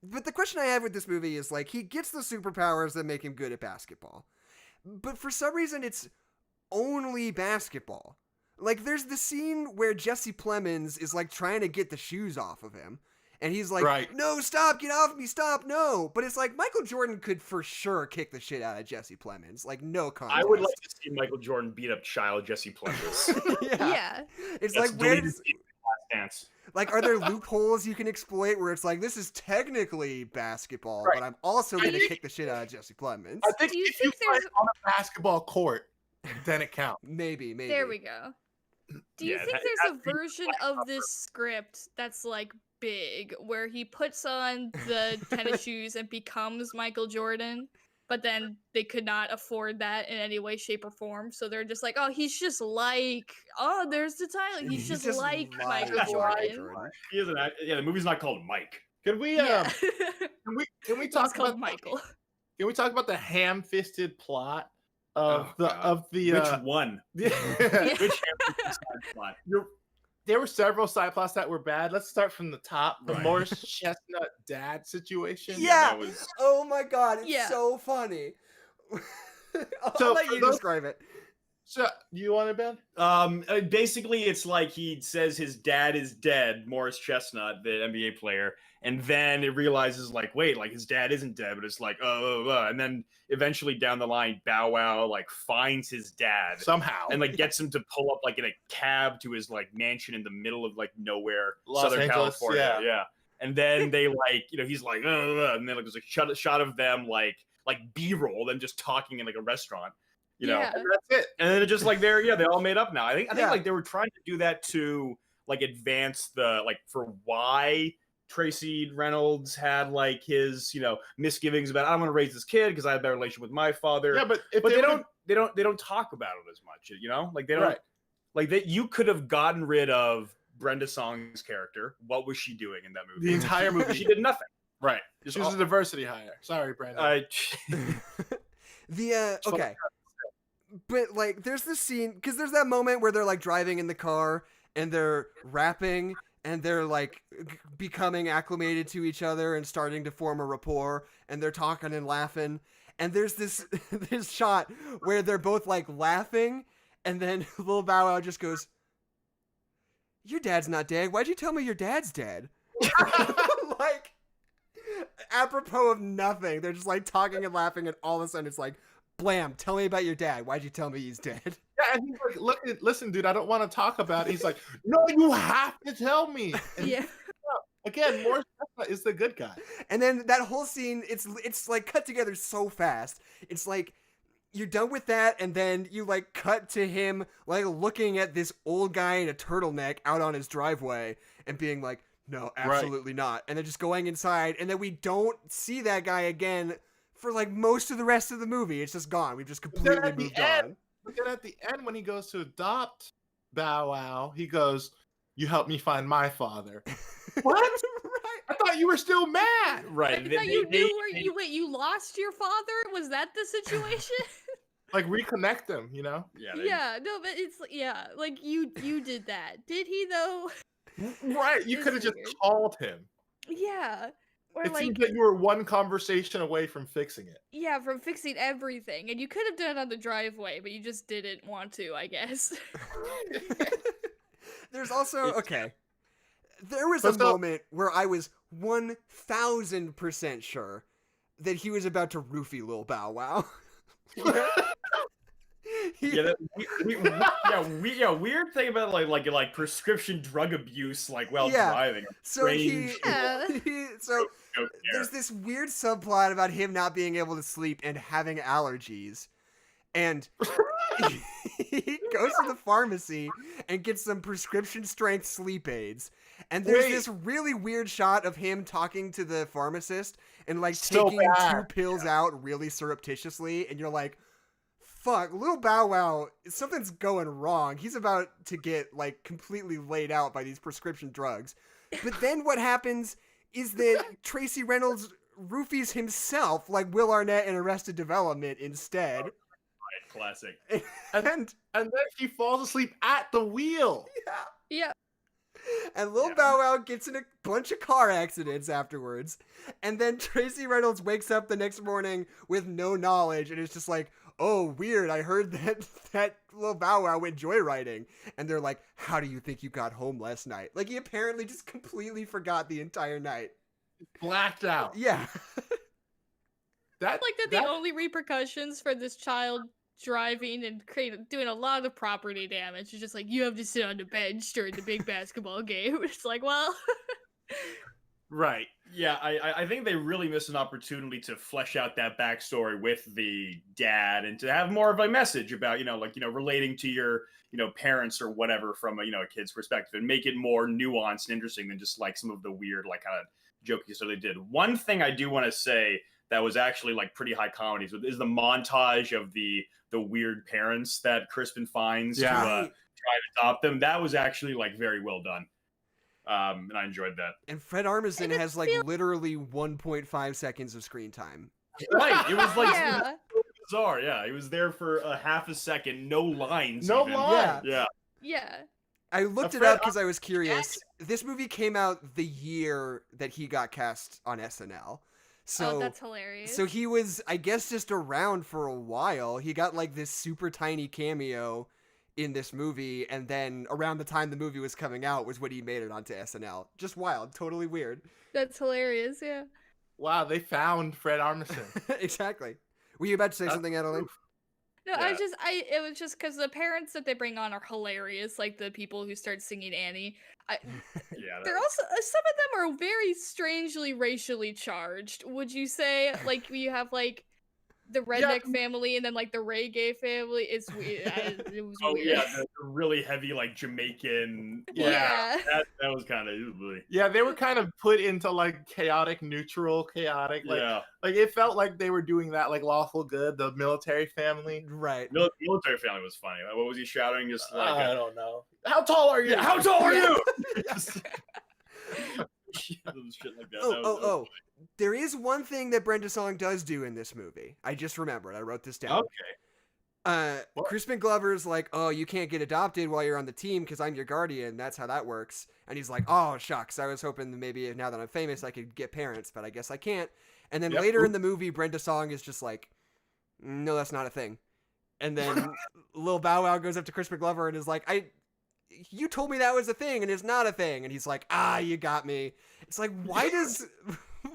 But the question I have with this movie is like he gets the superpowers that make him good at basketball. But for some reason it's only basketball. Like there's the scene where Jesse Plemons is like trying to get the shoes off of him. And he's like, Right. "No, stop, get off me, stop, no." But it's like Michael Jordan could for sure kick the shit out of Jesse Plemons. Like no contest. I would like to see Michael Jordan beat up child Jesse Plemons. Yeah. It's That's like where deleted does, scene from Last Dance. like are there loopholes you can exploit where it's like this is technically basketball, Right. but I'm also I gonna think- kick the shit out of Jesse Plemons. I think Do you if you think there's fight on a basketball court, then it counts. Maybe. There we go. Do you Yeah, think that- there's a that's the version of this script that's like big where he puts on the tennis shoes and becomes Michael Jordan, but then they could not afford that in any way, shape, or form? So they're just like, oh, he's just like, oh, there's the title. He's just like Michael Jordan. He is the movie's not called Mike. Can we Yeah. can we It's talk called about Michael. Can we talk about the ham-fisted plot Oh, God. of the Which one? Yeah. Which plot? There were several side plots that were bad. Let's start from the top. The Right. Morris Chestnut dad situation. Yeah. that was- Oh my god, it's Yeah. so funny. I'll So let for you those- describe it. So, you want it, Ben? Basically, it's like he says his dad is dead, Morris Chestnut, the NBA player, and then it realizes, like, wait, like his dad isn't dead, but it's like, and then eventually down the line, Bow Wow like finds his dad Somehow. and like gets him to pull up like in a cab to his like mansion in the middle of like nowhere, Los Southern Angeles, California, yeah. And then they like, he's like, and then like there's a shot of them like B-roll, them just talking in like a restaurant. Yeah. And that's it. And then it's just like they all made up now. I think Yeah. like they were trying to do that to like advance the like for why Tracy Reynolds had like his misgivings about I'm gonna raise this kid because I have a better relationship with my father. Yeah, but if but they they don't talk about it as much. Like they don't Right. like that. You could have gotten rid of Brenda Song's character. What was she doing in that movie? The entire movie. She did nothing. Right. Just She was a diversity hire. Sorry, Brandon. Okay. But like there's this scene because there's that moment where they're like driving in the car and they're rapping and they're like becoming acclimated to each other and starting to form a rapport and they're talking and laughing and there's this this shot where they're both like laughing and then Lil Bow Wow just goes, "Your dad's not dead. Why'd you tell me your dad's dead?" Like apropos of nothing. They're just like talking and laughing, and all of a sudden it's like, blam, tell me about your dad. Why'd you tell me he's dead? Yeah, and he's like, look, listen, dude, I don't want to talk about it. He's like, no, you have to tell me. And Yeah. again, Morris Chestnut is the good guy. And then that whole scene, it's like cut together so fast. It's like you're done with that, and then you like cut to him like looking at this old guy in a turtleneck out on his driveway and being like, no, absolutely not. And then just going inside, and then we don't see that guy again for like most of the rest of the movie. It's just gone. We've just completely moved on. But then at the end, when he goes to adopt Bow Wow, he goes, "You helped me find my father." What? Right. I thought you were still mad. Right. I thought you knew where you lost your father? Was that the situation? Like reconnect them, you know? Yeah, no, but it's like you did that. Did he though? Right. You It's could have just weird. called him. Yeah. Or It like seems like you were one conversation away from fixing it. yeah, from fixing everything. And you could have done it on the driveway, but you just didn't want to, I guess. There's also okay. There was But a so- moment where I was 1000% sure that he was about to roofie Lil Bow Wow. Weird thing about like prescription drug abuse, like while Yeah. driving. So Strange. so Don't care. there's this weird subplot about him not being able to sleep and having allergies. And he goes to the pharmacy and gets some prescription strength sleep aids. And there's Wait. this really weird shot of him talking to the pharmacist and like So taking 2 bad. pills out really surreptitiously. And you're like, fuck, Lil Bow Wow, something's going wrong. He's about to get like completely laid out by these prescription drugs. But then what happens is that Tracy Reynolds roofies himself like Will Arnett in Arrested Development instead. Classic. And And then he falls asleep at the wheel. Yeah. And Lil Bow Wow gets in a bunch of car accidents afterwards. And then Tracy Reynolds wakes up the next morning with no knowledge and is just like, oh, weird, I heard that Lil Bow Wow went joyriding. And they're like, how do you think you got home last night? Like, he apparently just completely forgot the entire night. Blacked out. Yeah. That Like that the only repercussions for this child driving and doing a lot of property damage is just like, you have to sit on the bench during the big basketball game. It's like, well, right. Yeah, I think they really missed an opportunity to flesh out that backstory with the dad and to have more of a message about, relating to your, parents or whatever from a kid's perspective and make it more nuanced and interesting than just like some of the weird, like kind of jokey stuff they did. One thing I do want to say that was actually like pretty high comedy is the montage of the weird parents that Crispin finds to try to adopt them. That was actually like very well done. And I enjoyed that. And Fred Armisen has like literally 1.5 seconds of screen time. Right. It was like yeah. so bizarre. Yeah. He was there for a half a second. No lines. No even. line. Yeah. Yeah. I looked it Fred up because I was curious. This movie came out the year that he got cast on SNL. So, Oh, that's hilarious. so he was, I guess, just around for a while. He got like this super tiny cameo in this movie, and then around the time the movie was coming out was when he made it onto SNL. Just wild, totally weird. That's hilarious, yeah. Wow, they found Fred Armisen. Exactly. Were you about to say something, Adeline? No, Yeah. it was just because the parents that they bring on are hilarious, like the people who start singing Annie. Yeah. They're also, some of them are very strangely racially charged, would you say? Like, you have, like, the redneck family and then, like, the reggae family. It's weird. It was Oh weird. yeah, the really heavy like Jamaican. Yeah. That was kind of Yeah, they were kind of put into like chaotic. Like it felt like they were doing that like Lawful Good, the military family. Right. Military family was funny. What was he shouting? Just like I don't know. How tall are you? how tall are you? Shit like that. Oh. There is one thing that Brenda Song does do in this movie. I just remembered. I wrote this down. Okay. What? Crispin Glover's like, oh, you can't get adopted while you're on the team because I'm your guardian. That's how that works. And he's like, oh, shucks. I was hoping that maybe now that I'm famous, I could get parents, but I guess I can't. And then later in the movie, Brenda Song is just like, no, that's not a thing. And then Lil Bow Wow goes up to Crispin Glover and is like, you told me that was a thing and it's not a thing. And he's like, you got me. It's like, why does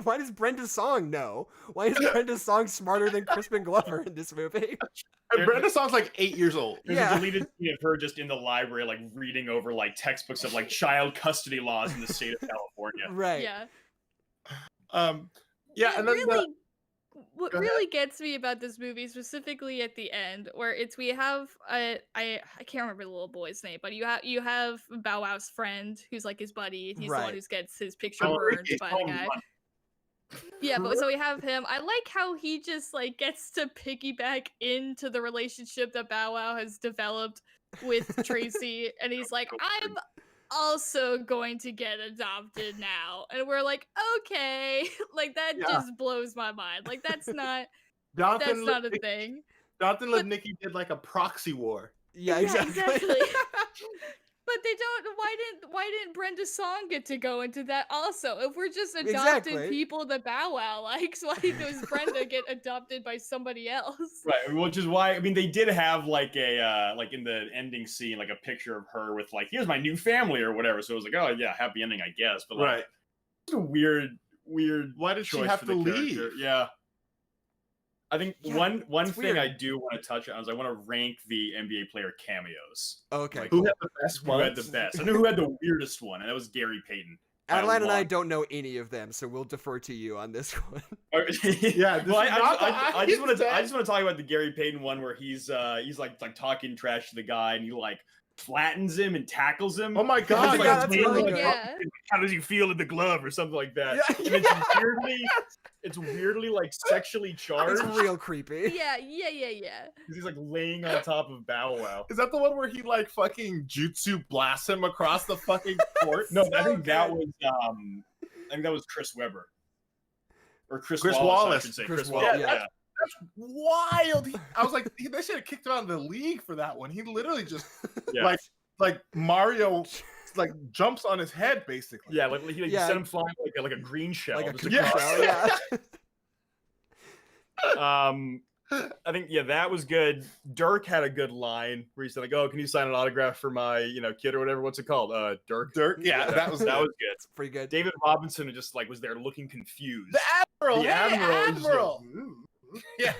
why does Brenda Song know? Why is Brenda Song smarter than Crispin Glover in this movie? And Brenda Song's like 8 years old. There's a deleted scene of her just in the library, like reading over like textbooks of like child custody laws in the state of California. Right. Yeah. Yeah, and then really, what Go ahead. really gets me about this movie, specifically at the end, where we have I can't remember the little boy's name, but you have Bow Wow's friend who's like his buddy, and he's the one who gets his picture burned by the guy. Yeah, but so we have him. I like how he just like gets to piggyback into the relationship that Bow Wow has developed with Tracy, and he's like, I'm also going to get adopted now. And we're like, okay. Like that just blows my mind. Like that's not a thing. Jonathan Lipnicki did like a proxy war. Yeah, exactly. But they don't. Why didn't Brenda Song get to go into that also? If we're just adopted people that Bow Wow likes, why does Brenda get adopted by somebody else? Right, which is why they did have like a like in the ending scene like a picture of her with like here's my new family or whatever. So it was like, oh yeah, happy ending, I guess. But like, it's a weird. Why did she choice have for to the leave? character. Yeah. I think one thing I do want to touch on is I want to rank the NBA player cameos. Okay. Like, Who had the best who one? had the best? I know who had the weirdest one, and that was Gary Payton. Adeline and I don't know any of them, so we'll defer to you on this one. Yeah, well, I just want to talk about the Gary Payton one where he's like talking trash to the guy, and he like flattens him and tackles him. Oh my god! Yeah, that's really good. Yeah. How does he feel in the glove or something like that? Yeah. And it's weirdly like sexually charged. It's real creepy. Yeah. Because he's like laying on top of Bow Wow. Is that the one where he like fucking jutsu blasts him across the fucking court? No, I think that was Chris Webber. Or Chris Wallace, I should say. Chris Wallace. Yeah. That's wild. I was like, they should have kicked him out of the league for that one. He literally just like Mario like jumps on his head basically. Yeah, like he sent him flying like a green shell. Like a just cuckoo shell, yeah. I think that was good. Dirk had a good line where he said like, "Oh, can you sign an autograph for my kid or whatever? What's it called? Dirk." Yeah, that was good. Pretty good. David Robinson just like was there looking confused. The Admiral. The Hey, Admiral. Yeah.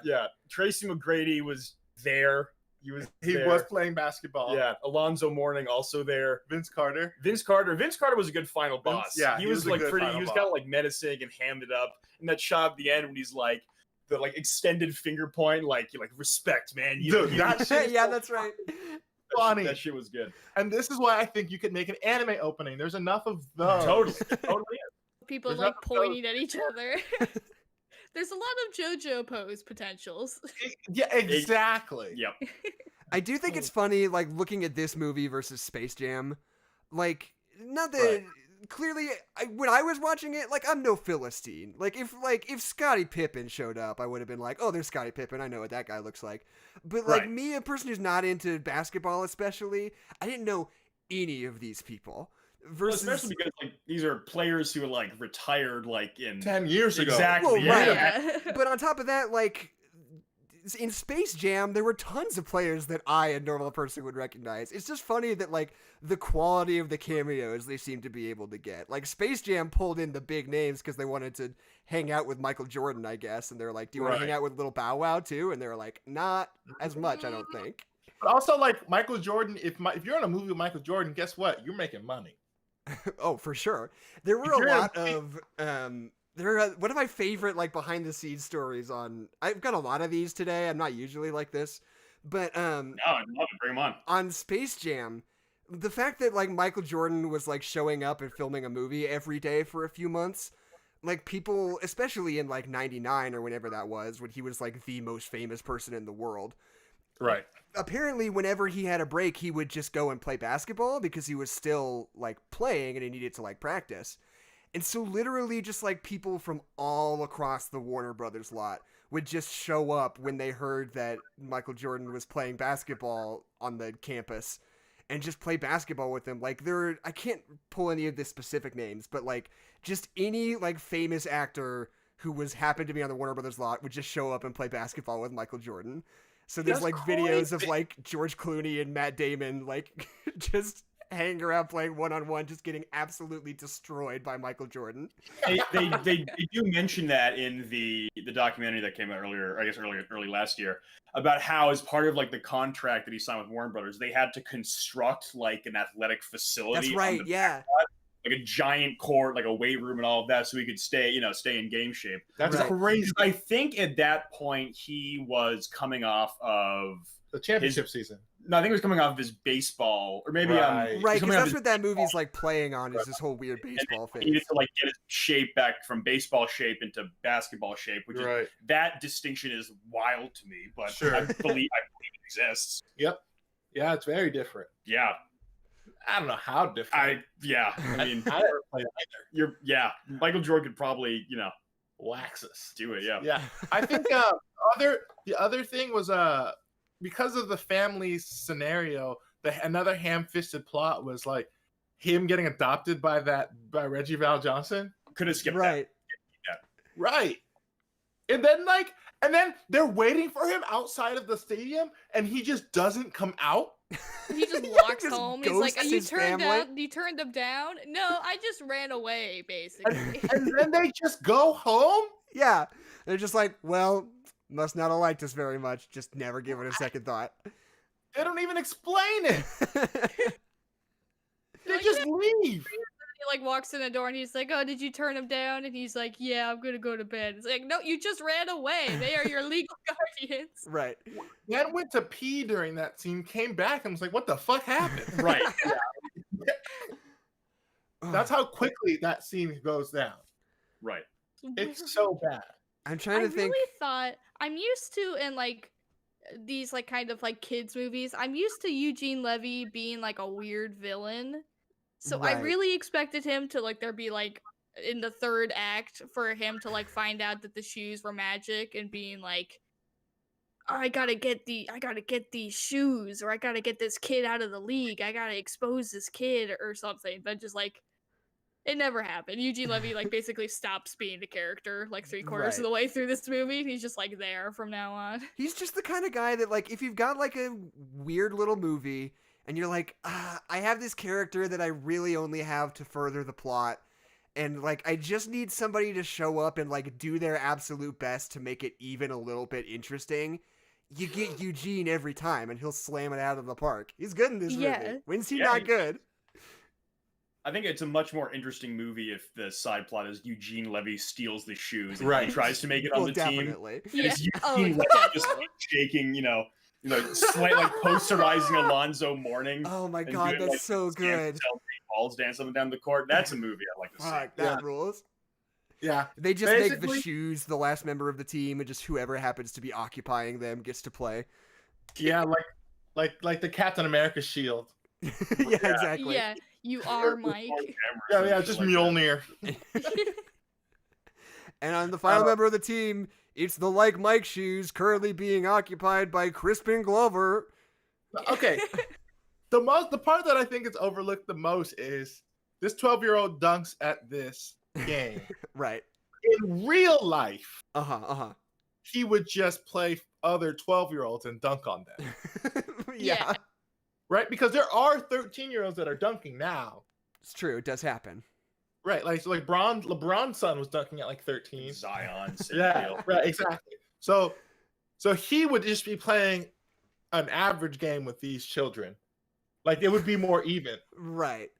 Yeah. Tracy McGrady was there. He was playing basketball. Yeah. Alonzo Mourning also there. Vince Carter was a good final boss. Yeah, he was like pretty. He was boss. kind of like menacing and hammed it up. And that shot at the end when he's like the like extended finger point, like you're like respect, man. That shit. Yeah, that's right. Funny. That shit was good. And this is why I think you could make an anime opening. There's enough of those. Totally. People like pointing at each other. There's a lot of JoJo pose potentials. Yeah, exactly. Yep. I do think it's funny, like, looking at this movie versus Space Jam. Like, not that... Clearly, when I was watching it, like, I'm no Philistine. Like, if Scottie Pippen showed up, I would have been like, oh, there's Scottie Pippen. I know what that guy looks like. But, like, me, a person who's not into basketball especially, I didn't know any of these people. Especially because like these are players who are like retired like in 10 years ago. Exactly. Well, yeah. But on top of that, like in Space Jam, there were tons of players that a normal person would recognize. It's just funny that like the quality of the cameos they seem to be able to get. Like Space Jam pulled in the big names because they wanted to hang out with Michael Jordan, I guess. And they're like, do you want to hang out with little Bow Wow too? And they're like, not as much, I don't think. But also like Michael Jordan, if you're in a movie with Michael Jordan, guess what? You're making money. Oh, for sure. There were a lot of one of my favorite like behind the scenes stories on. I've got a lot of these today. I'm not usually like this, but no, I'd love to bring them on. On Space Jam, the fact that like Michael Jordan was like showing up and filming a movie every day for a few months, like people, especially in like '99 or whenever that was, when he was like the most famous person in the world. Right. Apparently, whenever he had a break, he would just go and play basketball because he was still, like, playing and he needed to, like, practice. And so literally just, like, people from all across the Warner Brothers lot would just show up when they heard that Michael Jordan was playing basketball on the campus and just play basketball with him. Like, I can't pull any of the specific names, but, like, just any, like, famous actor who happened to be on the Warner Brothers lot would just show up and play basketball with Michael Jordan. So there's like videos of like George Clooney and Matt Damon like just hanging around playing one-on-one, just getting absolutely destroyed by Michael Jordan. They do mention that in the documentary that came out earlier, I guess early last year, about how as part of like the contract that he signed with Warner Brothers, they had to construct like an athletic facility. That's right, on the yeah. backlot, like a giant court, like a weight room and all of that, so he could stay in game shape. That's Right. crazy. I think at that point he was coming off of The championship season. No, I think it was coming off of his baseball, or maybe Right. Right, he's because coming off that's his what that movie's like playing on, is this whole weird baseball He needed phase. to like get his shape back from baseball shape into basketball shape, which Right. is that distinction is wild to me, but Sure. I believe it exists. Yep. Yeah, it's very different. Yeah, I don't know how different. I mean, I never played either. Michael Jordan could probably Wax us. do it. Yeah, Yeah, I think the other thing was because of the family scenario, another ham-fisted plot was like him getting adopted by Reggie Val Johnson. could have skipped Right. Right. And then they're waiting for him outside of the stadium, and he just doesn't come out. He just walks Just home. He's like, ghosts "You his turned family." You turned them down? No, I just ran away, basically." And then they just go home. Yeah. They're just like, well, must not have liked us very much. Just never give it a second thought. They don't even explain it. They Like, just leave. He like walks in the door and he's like, "Oh, did you turn him down?" And he's like, "Yeah, I'm gonna go to bed." It's like, "No, you just ran away. They are your legal guardians." Right. Then went to pee during that scene, came back, and was like, "What the fuck happened?" right. That's how quickly that scene goes down. Right. It's so bad. I'm trying I to think. really thought I'm used to in like these like kind of like kids movies. I'm used to Eugene Levy being like a weird villain. So I Right. really expected him to like there be like in the third act for him to like find out that the shoes were magic and being like, I gotta get these shoes, or I gotta get this kid out of the league. I gotta expose this kid or something. But just like it never happened. Eugene Levy like basically stops being a character like 3/4 of Right. the way through this movie. He's just like there from now on. He's just the kind of guy that, like, if you've got like a weird little movie and you're like, I have this character that I really only have to further the plot, and like I just need somebody to show up and like do their absolute best to make it even a little bit interesting. You get Eugene every time, and he'll slam it out of the park. He's good in this Yeah. movie. When's he Yeah, not he- good? I think it's a much more interesting movie if the side plot is Eugene Levy steals the shoes and Right. he tries to make it on Well, the team. definitely. And Yeah. it's Eugene Oh, Levy definitely. just like, shaking, like posterizing Alonzo Mourning. Oh my and god, doing, that's like, so Stand good. Tell Three Balls dance up and down the court. That's a movie I'd like to see. Fuck, that rules. Yeah. They just make the Basically- shoes the last member of the team, and just whoever happens to be occupying them gets to play. Yeah, like the Captain America shield. Yeah, exactly. Yeah, you are Mike. Yeah, just Mjolnir. And on the final member of the team, it's the Like Mike shoes currently being occupied by Crispin Glover. Okay. The part that I think is overlooked the most is this 12-year-old dunks at this game. Right. In real life, Uh-huh. he would just play other 12-year-olds and dunk on them. Yeah. Right? Because there are 13-year-olds that are dunking now. It's true. It does happen. Right. Like LeBron's son was dunking at like 13. Zion. same Yeah, deal. right, exactly. So he would just be playing an average game with these children. Like it would be more even. Right.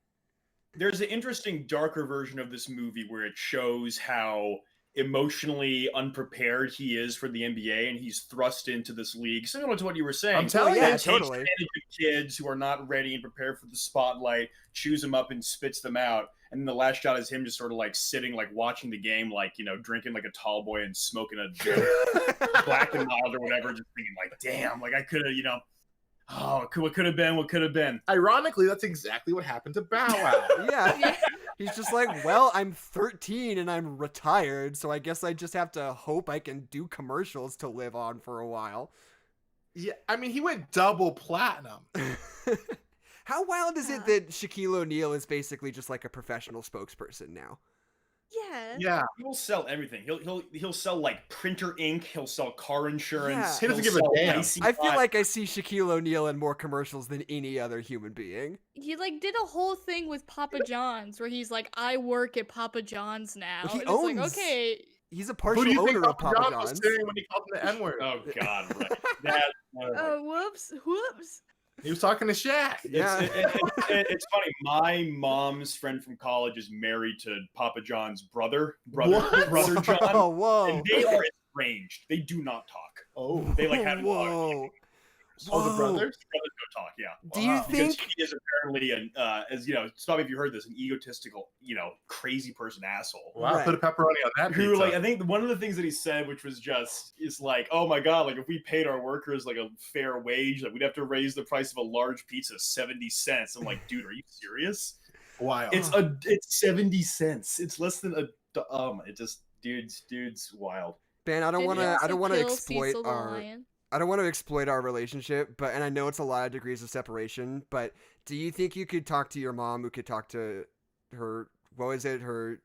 There's an interesting, darker version of this movie where it shows how emotionally unprepared he is for the NBA, and he's thrust into this league, similar to what you were saying. I'm telling yeah, you, Takes totally. advantage of kids who are not ready and prepared for the spotlight, chews them up and spits them out. And then the last shot is him just sort of like sitting, like watching the game, like, drinking like a tall boy and smoking a Black and Mild or whatever, just thinking like, damn, like I could have, what could have been, what could have been. Ironically, that's exactly what happened to Bow Wow. Yeah. He's just like, well, I'm 13 and I'm retired, so I guess I just have to hope I can do commercials to live on for a while. Yeah, I mean, he went double platinum. How wild is it that Shaquille O'Neal is basically just like a professional spokesperson now? Yeah. Yeah. He'll sell everything. He'll sell like printer ink. He'll sell car insurance. Yeah. He doesn't he'll give a sell damn. icy I feel hot- like I see Shaquille O'Neal in more commercials than any other human being. He like did a whole thing with Papa John's where he's like, I work at Papa John's now. Well, he and it's like, owns- okay. He's a Who partial do you think owner of Papa Papa John was John's. saying when he called him the N-word? Oh God, right. That. Oh, whoops. He was talking to Shaq. Yeah. It's funny. My mom's friend from college is married to Papa John's brother What? John. Oh, whoa. And they are estranged. They do not talk. Oh. They like had Whoa. Oh, the Whoa. brothers? brothers don't talk. Yeah. Do you Wow. Because think? he is apparently an, as you know, probably if you heard this, an egotistical, crazy person asshole. Wow, Right. put a pepperoni on that Who pizza. like I think one of the things that he said, which was just is like, oh my god, like if we paid our workers like a fair wage, like we'd have to raise the price of a large pizza 70 cents. I'm like, dude, are you serious? Wow. It's 70 cents. It's less than it just dude's wild. Ben, I don't Did want he to. I also don't want to kill exploit Cecil the our. lion? I don't want to exploit our relationship, and I know it's a lot of degrees of separation. But do you think you could talk to your mom, who could talk to her? What was it? Her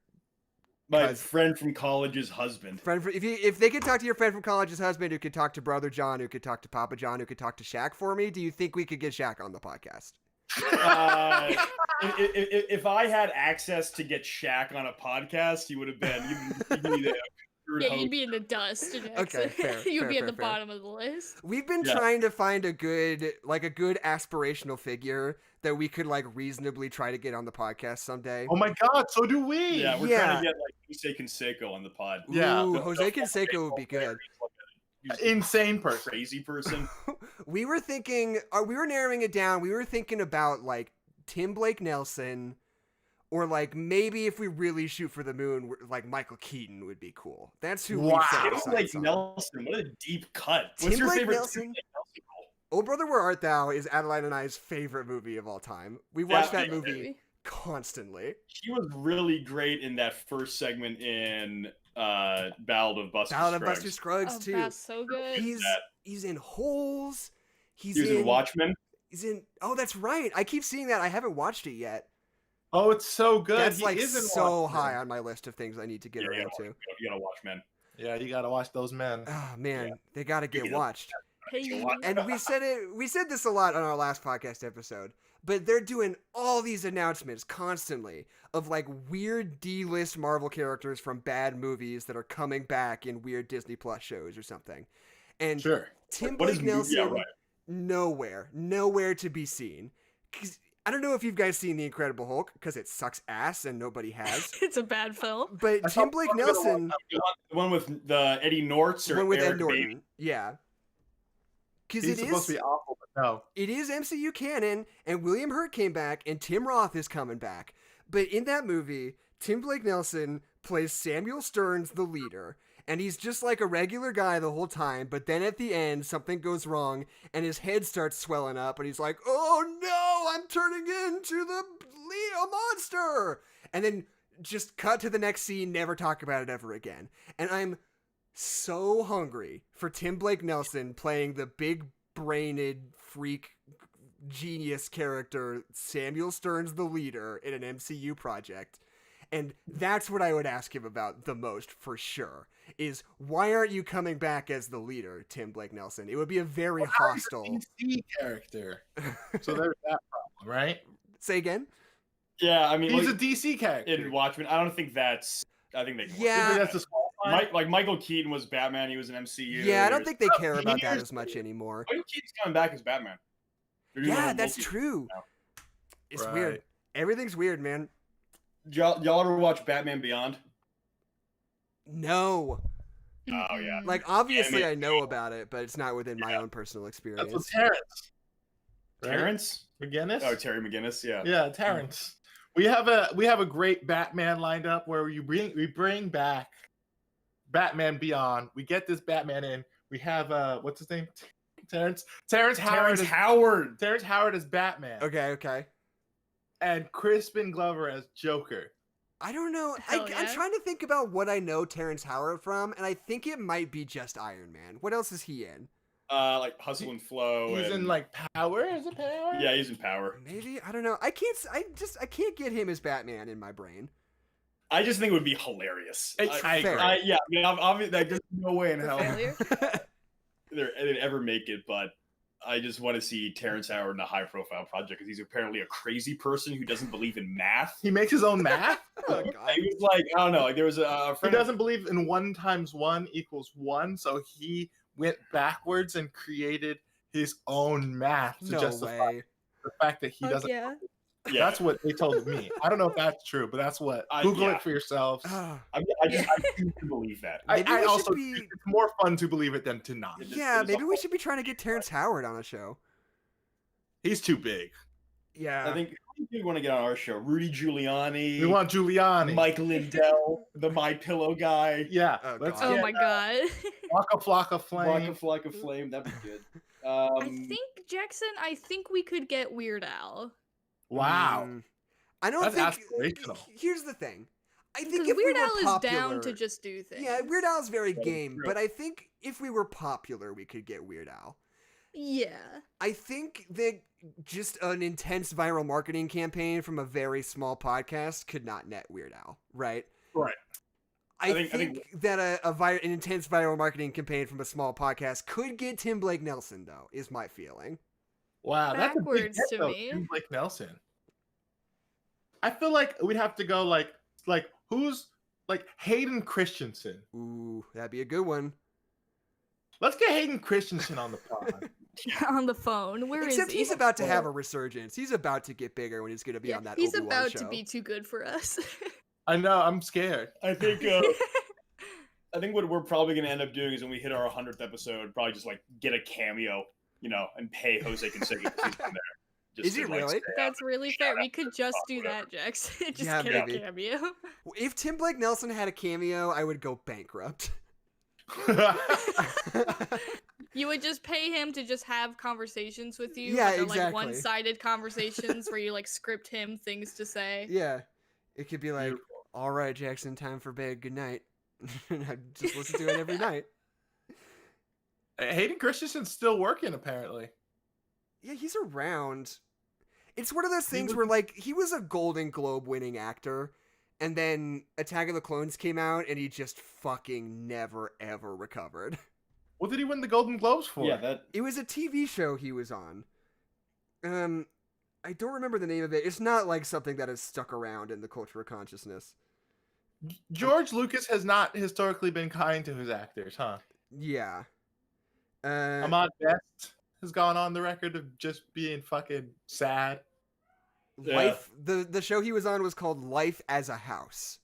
My Cause- friend from college's husband. friend. If they could talk to your friend from college's husband, who could talk to Brother John, who could talk to Papa John, who could talk to Shaq for me, do you think we could get Shaq on the podcast? If I had access to get Shaq on a podcast, he would have been. You'd be the third Yeah, host. you'd be in the dust. Jackson. Okay, fair, You'd fair, be at fair, the fair. bottom of the list. We've been Yeah. trying to find a good aspirational figure that we could like reasonably try to get on the podcast someday. Oh my God, so do we. Yeah, we're Yeah. trying to get like Jose Canseco on the pod. Yeah. Ooh, The- Jose the- Canseco would be good. He's a Insane person. crazy person. We were thinking, we were narrowing it down. We were thinking about like Tim Blake Nelson, or like maybe if we really shoot for the moon, like Michael Keaton would be cool. That's who we Wow. set our Tim sights Blake on. Nelson, what a deep cut. Tim What's your Blake favorite Nelson? Tim Blake Nelson role? Oh Brother, Where Art Thou is Adeline and I's favorite movie of all time. We watch that Yeah, movie constantly. He was really great in that first segment in Ballad of Buster Ballad of Scruggs. Buster Scruggs Oh, too. that's so good. He's in Holes. He was in Watchmen. He's in. Oh, that's right. I keep seeing that. I haven't watched it yet. Oh, it's so good. That's He like is in so Watchmen. high on my list of things I need to get Yeah, around to. You gotta Watchmen. Yeah, you gotta watch those men. Oh man, they got to get Yeah. watched. Hey, And we said this a lot on our last podcast episode, but they're doing all these announcements constantly of like weird D-list Marvel characters from bad movies that are coming back in weird Disney Plus shows or something. And Sure. Tim What is Blake movie- Nelson, yeah, right. nowhere to be seen. 'Cause I don't know if you guys seen The Incredible Hulk, because it sucks ass and nobody has. it's a bad film. But I Tim thought Blake we were gonna Nelson, The one with the Eddie Nortz or one with Eric Ed Norton, Baby? yeah. Because He's it supposed to is be awful, but no. it is MCU canon, and William Hurt came back, and Tim Roth is coming back. But in that movie, Tim Blake Nelson plays Samuel Stearns, the leader, and he's just like a regular guy the whole time. But then at the end, something goes wrong, and his head starts swelling up, and he's like, "Oh no, I'm turning into a monster!" And then just cut to the next scene, never talk about it ever again. And I'm so hungry for Tim Blake Nelson playing the big-brained freak genius character Samuel Stearns, the leader, in an MCU project. And that's what I would ask him about the most, for sure, is why aren't you coming back as the leader, Tim Blake Nelson? It would be a very hostile... DC character. So there's that problem, right? Say again? Yeah, I mean, He's like, a DC character. in Watchmen. I don't think that's. I think they. Can Yeah. You think that's disqualified? Like Michael Keaton was Batman. He was an MCU. Yeah, I don't There's- think they care about that here's- as much anymore. Michael Keaton's coming back as Batman. They're doing a Yeah, whole that's multi- true. now. It's Right. weird. Everything's weird, man. Y'all ever watch Batman Beyond? No. Oh, yeah. Like, obviously Yeah, I know about it, but it's not within my own personal That's experience. with Terrence. Right? Terrence? McGinnis? Oh, Terry McGinnis. Yeah. Yeah, Terrence. We have a great Batman lined up where we bring back Batman Beyond. We get this Batman in. We have what's his name? Terrence Howard. Terrence as, Howard. Terrence Howard as Batman. Okay. And Crispin Glover as Joker. I don't know. Hell I'm yeah. trying to think about what I know Terrence Howard from, and I think it might be just Iron Man. What else is he in? Like Hustle and Flow. He's and- in like Power. Is it Power? Yeah, he's in Power. Maybe, I don't know. I can't get him as Batman in my brain. I just think it would be hilarious. I Fair. agree. Yeah, I mean, obviously, like, there's no way in The hell failure. they'd ever make it, but I just want to see Terrence Howard in a high-profile project because he's apparently a crazy person who doesn't believe in math. He makes his own math. Oh, God. He was like, I don't know, like there was a He friend. doesn't believe in 1 × 1 = 1, so he went backwards and created his own math to No justify way. the fact that he Fuck doesn't. yeah. Yeah, That's what they told me. I don't know if that's true, but that's what. Google yeah. it for yourselves. Ah, I choose to believe that. Maybe we should also be- it's more fun to believe it than to not. yeah, maybe we should be trying to get Terrence Howard on a show. He's too big. Yeah. I think we want to get on our show. Rudy Giuliani. We want Giuliani. Mike Lindell, the My Pillow guy. Yeah. Oh, let's God. Oh get my god. Waka Flocka Flame. Like a Flame. That'd be good. I think Jackson. I think we could get Weird Al. Wow. I don't That's think. aspirational. Here's the thing. I think Because if Weird we were Al is popular, down to just do things. Yeah, Weird Al's very That is game, true. but I think if we were popular, we could get Weird Al. Yeah. I think that just an intense viral marketing campaign from a very small podcast could not net Weird Al, right? Right. I think- think that an intense viral marketing campaign from a small podcast could get Tim Blake Nelson, though, is my feeling. Wow, that's a big Backwards hit, to though, me. Tim Blake Nelson. I feel like we'd have to go like who's like Hayden Christensen. Ooh, that'd be a good one. Let's get Hayden Christensen on the pod. On the phone. Where is Except he? he's about to have a resurgence. He's about to get bigger when he's going to be Yeah, on that he's Obi-Wan about show. to be too good for us. I know. I'm scared. I think what we're probably going to end up doing is when we hit our 100th episode, probably just like get a cameo, and pay Jose Canseco because he's been there. Just Is to, he like, really? stay That's really fair. We could just do whatever. that, Jackson. Just Yeah, get maybe. a cameo. If Tim Blake Nelson had a cameo, I would go bankrupt. You would just pay him to just have conversations with you. Yeah, but they're, exactly. like one-sided conversations where you like script him things to say. Yeah. It could be like, all right, Jackson, time for bed. Good night. And I just listen to it every night. Hayden Christensen's still working apparently. Yeah, he's around. It's one of those things was- where, like, he was a Golden Globe winning actor, and then Attack of the Clones came out, and he just fucking never, ever recovered. What did he win the Golden Globes for? Yeah, that. It was a TV show he was on. I don't remember the name of it. It's not, like, something that has stuck around in the culture of consciousness. George Lucas has not historically been kind to his actors, huh? Yeah. Ahmad Best has gone on the record of just being fucking sad. Life. The show he was on was called Life as a House.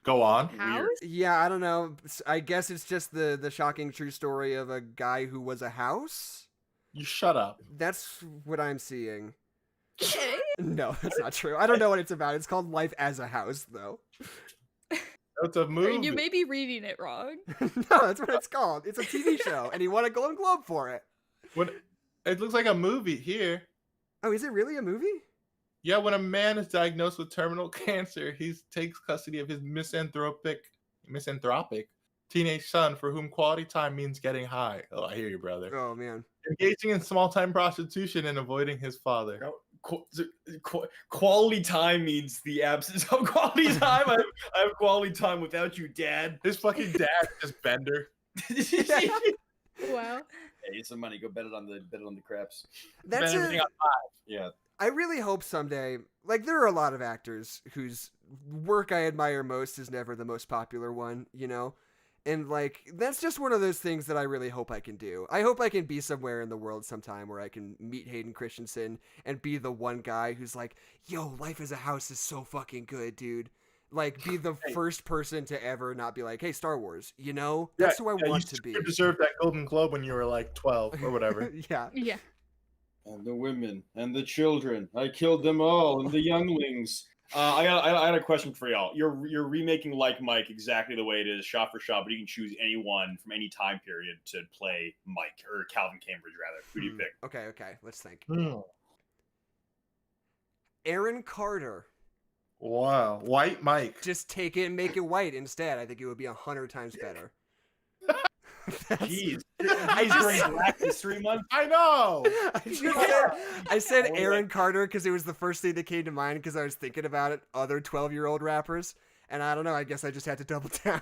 Go on. House? Yeah, I don't know. I guess it's just the shocking true story of a guy who was a house. You shut up. That's what I'm seeing. Okay. No, that's not true. I don't know what it's about. It's called Life as a House, though. It's a movie. You may be reading it wrong. No, that's what it's called. It's a TV show, and he won a Golden Globe for it. When it looks like a movie here. Oh, is it really a movie? Yeah, when a man is diagnosed with terminal cancer, he takes custody of his misanthropic teenage son, for whom quality time means getting high. Oh, I hear you, brother. Oh man. Engaging in small-time prostitution and avoiding his father. Quality time means the absence of quality time. I have quality time without you, Dad. His fucking dad is just Bender. Wow. Hey, some money. Go bet it on the craps. That's Bet everything a, on Yeah. I really hope someday, like, there are a lot of actors whose work I admire most is never the most popular one, And, like, that's just one of those things that I really hope I can do. I hope I can be somewhere in the world sometime where I can meet Hayden Christensen and be the one guy who's like, yo, Life as a House is so fucking good, dude. Like, be the first person to ever not be like, hey, Star Wars, That's who I want to be. You deserved that Golden Globe when you were like 12 or whatever. Yeah. Yeah. And the women and the children, I killed them all, and the younglings. I got a question for y'all. You're remaking Like Mike exactly the way it is, shot for shot, but you can choose anyone from any time period to play Mike, or Calvin Cambridge rather. Who do you pick? Okay. Let's think. Hmm. Aaron Carter. Wow. White Mike. Just take it and make it white instead. I think it would be 100 times better. Jeez. I He's just- during Black History Month. I know. I said Aaron Carter because it was the first thing that came to mind because I was thinking about it, other 12-year-old rappers. And I don't know, I guess I just had to double down.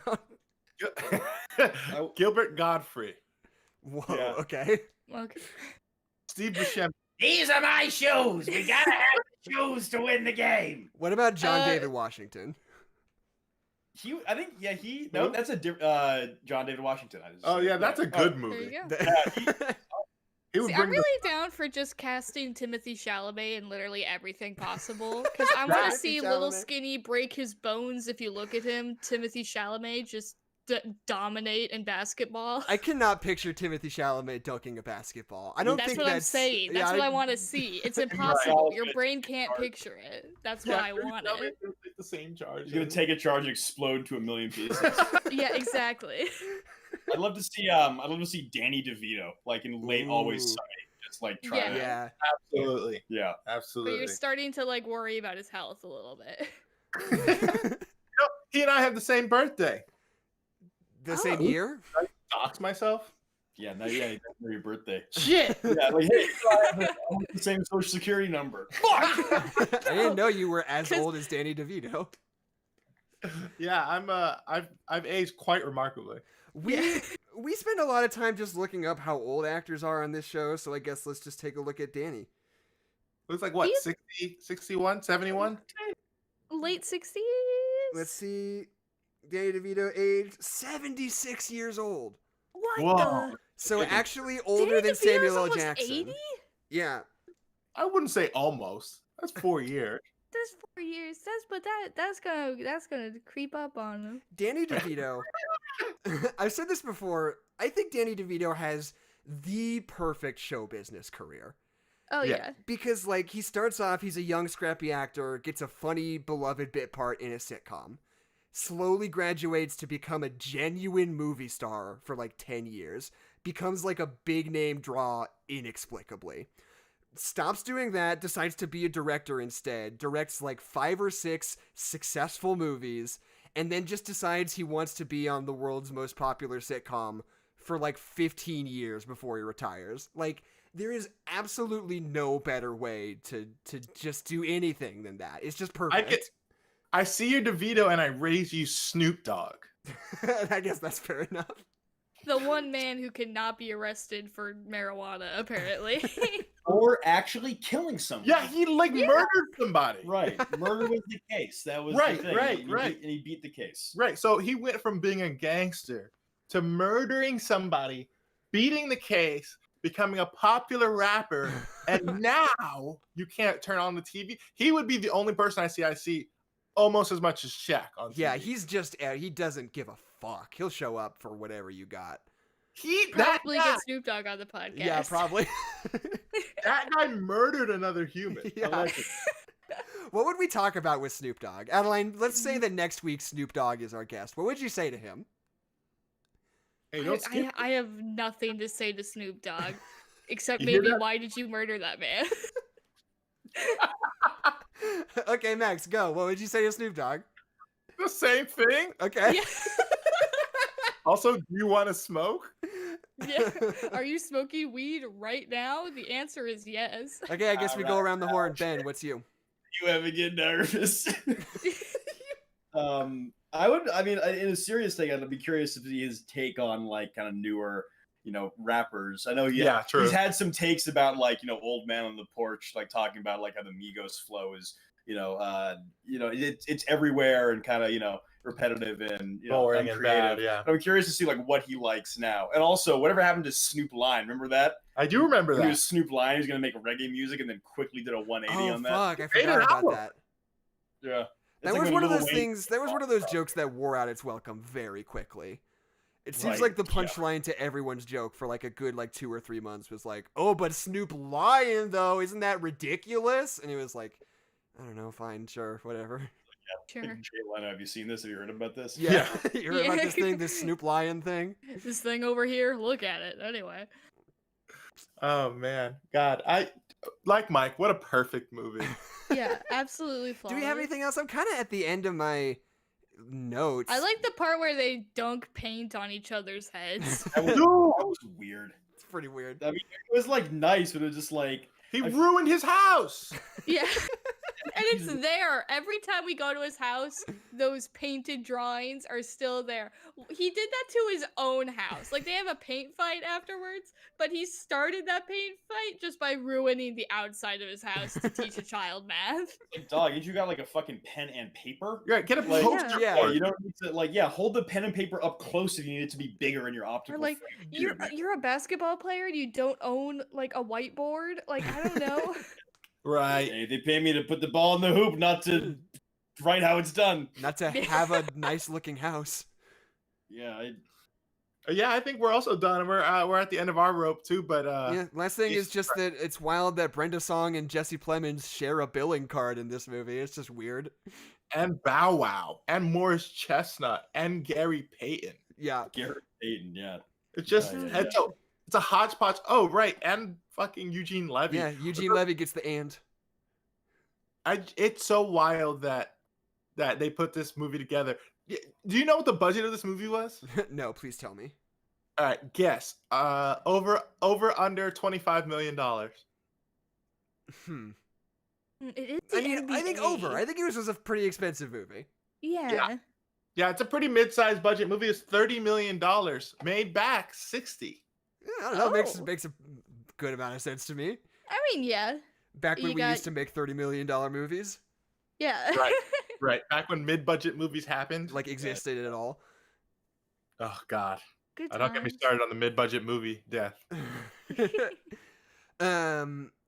Gilbert Godfrey, Whoa, Yeah. okay. Okay. Steve Buscemi. These are my shoes. We gotta have the shoes to win the game. What about John Uh, David Washington? I think, yeah, Who? that's a John David Washington. Oh yeah, that's a good There movie. you go. He would See, bring I'm really down for just casting Timothy Chalamet in literally everything possible. Because I want Timothy to see little Chalamet. skinny break his bones if you look at him. Timothy Chalamet just dominate in basketball. I cannot picture Timothy Chalamet dunking a basketball. I don't That's think what I'm that's saying. yeah, That's what I want to see. It's impossible. Your brain can't picture it. That's why I want it. The same charge. He's gonna take a charge and explode to a million pieces. Yeah, exactly. I'd love to see Danny DeVito like in Late Always Ooh. Sunny, just like try to Yeah. Absolutely, yeah. But absolutely. you're starting to like worry about his health a little bit. He and I have the same birthday. The same Oh. year? Dox myself. Yeah, no, yeah, that's for your birthday. Shit. Yeah, like hey, I have the same social security number. Fuck! I didn't know you were as 'Cause- old as Danny DeVito. Yeah, I've aged quite remarkably. We spend a lot of time just looking up how old actors are on this show, so I guess let's just take a look at Danny. Looks like what, He's- 60, 61, 71? Late 60s? Let's see. Danny DeVito aged 76 years old. What Whoa. the? So Goodness. actually older than DeVito's Samuel L. almost Jackson. 80? Yeah. I wouldn't say almost. That's 4 years. That's 4 years. That's gonna creep up on him. Danny DeVito. I've said this before. I think Danny DeVito has the perfect show business career. Oh Yeah. yeah. Because, like, he starts off, he's a young, scrappy actor, gets a funny, beloved bit part in a sitcom, slowly graduates to become a genuine movie star for, like, 10 years, becomes, like, a big-name draw inexplicably. Stops doing that, decides to be a director instead, directs, like, 5 or 6 successful movies, and then just decides he wants to be on the world's most popular sitcom for, like, 15 years before he retires. Like, there is absolutely no better way to just do anything than that. It's just perfect. I see your DeVito and I raise you Snoop Dogg. I guess that's fair enough. The one man who cannot be arrested for marijuana, apparently. Or actually killing someone. Yeah, he murdered somebody. Right. Murder was the case. That was Right, the thing. right, And he right. beat- and he beat the case. Right. So he went from being a gangster to murdering somebody, beating the case, becoming a popular rapper, and now you can't turn on the TV. He would be the only person I see almost as much as Shaq on TV. Yeah, he's just he doesn't give a fuck. He'll show up for whatever you got. that Probably guy, get Snoop Dogg on the podcast. Yeah, probably. that guy murdered another human. Yeah. Allegedly. What would we talk about with Snoop Dogg? Adeline, let's say that next week Snoop Dogg is our guest. What would you say to him? Hey, don't skip. I have nothing to say to Snoop Dogg, except You hear maybe that? why did you murder that man? Okay, Max, go. What would you say to Snoop Dogg? The same thing. Okay. Yeah. Also, do you want to smoke? Yeah. Are you smoking weed right now? The answer is yes. Okay, I guess we go around the horn. Ben, what's you? You have me get nervous. I mean, in a serious thing, I'd be curious to see his take on like kind of newer, rappers. I know Yeah, true. he's had some takes about like, Old Man on the Porch, like talking about like how the Migos flow is, it's everywhere and kind of, repetitive and Boring and uncreative. bad. Yeah, I'm curious to see like what he likes now. And also, whatever happened to Snoop Lion? Remember that? I do remember When he that. was Snoop Lion, he was gonna make reggae music and then quickly did a 180 Oh, on that. fuck. I Made forgot an about album. that. Yeah. It's That like was when one of Lil those Wayne- things. That was one of those jokes that wore out its welcome very quickly. It seems Right, like the yeah. punchline to everyone's joke for like a good 2 or 3 months was like, "Oh, but Snoop Lion though, isn't that ridiculous?" And it was like, I don't know, fine, sure, whatever. Sure. Jay Leno, have you seen this? Have you heard about this? Yeah, you heard about Yeah. this thing, this Snoop Lion thing? This thing over here, look at it. Anyway. Oh man, God, I like Mike. What a perfect movie. Yeah, absolutely Do flawless. we have anything else? I'm kind of at the end of my notes. I like the part where they dunk paint on each other's heads. That was weird. It's pretty weird. I mean, it was like nice, but it was just like He ruined his house. Yeah. And it's there. Every time we go to his house, those painted drawings are still there. He did that to his own house. Like, they have a paint fight afterwards, but he started that paint fight just by ruining the outside of his house to teach a child math. Like, dog, you got like a fucking pen and paper. Right, get a Like, poster. yeah. board. You don't need to hold the pen and paper up close if you need it to be bigger in your optical. Or like, frame. you're a basketball player and you don't own like a whiteboard. Like, I don't know. Right. Hey, they pay me to put the ball in the hoop, not to write how it's done. Not to have a nice looking house. Yeah, Yeah, I think we're also done. We're at the end of our rope too, but Yeah, last thing is just that it's wild that Brenda Song and Jesse Plemons share a billing card in this movie. It's just weird. and Bow Wow and Morris Chestnut and Gary Payton. Yeah. Garrett Payton, yeah. It's just Yeah. it's a hodgepodge. Oh, right, and fucking Eugene Levy. Yeah, Eugene Levy gets the and. It's so wild that they put this movie together. Do you know what the budget of this movie was? No, please tell me. All right, guess. Over under $25 million. It is I the mean, I think NBA. over. I think it was a pretty expensive movie. Yeah. Yeah, it's a pretty mid-sized budget movie. It's $30 million, made back 60. Yeah, I don't know. Oh. Makes a good amount of sense to me. I mean, yeah. Back when You we got- used to make $30 million movies, Yeah. Right. Right, back when mid-budget movies happened. like existed at all. Oh God, Good don't get me times. started on the mid-budget movie death.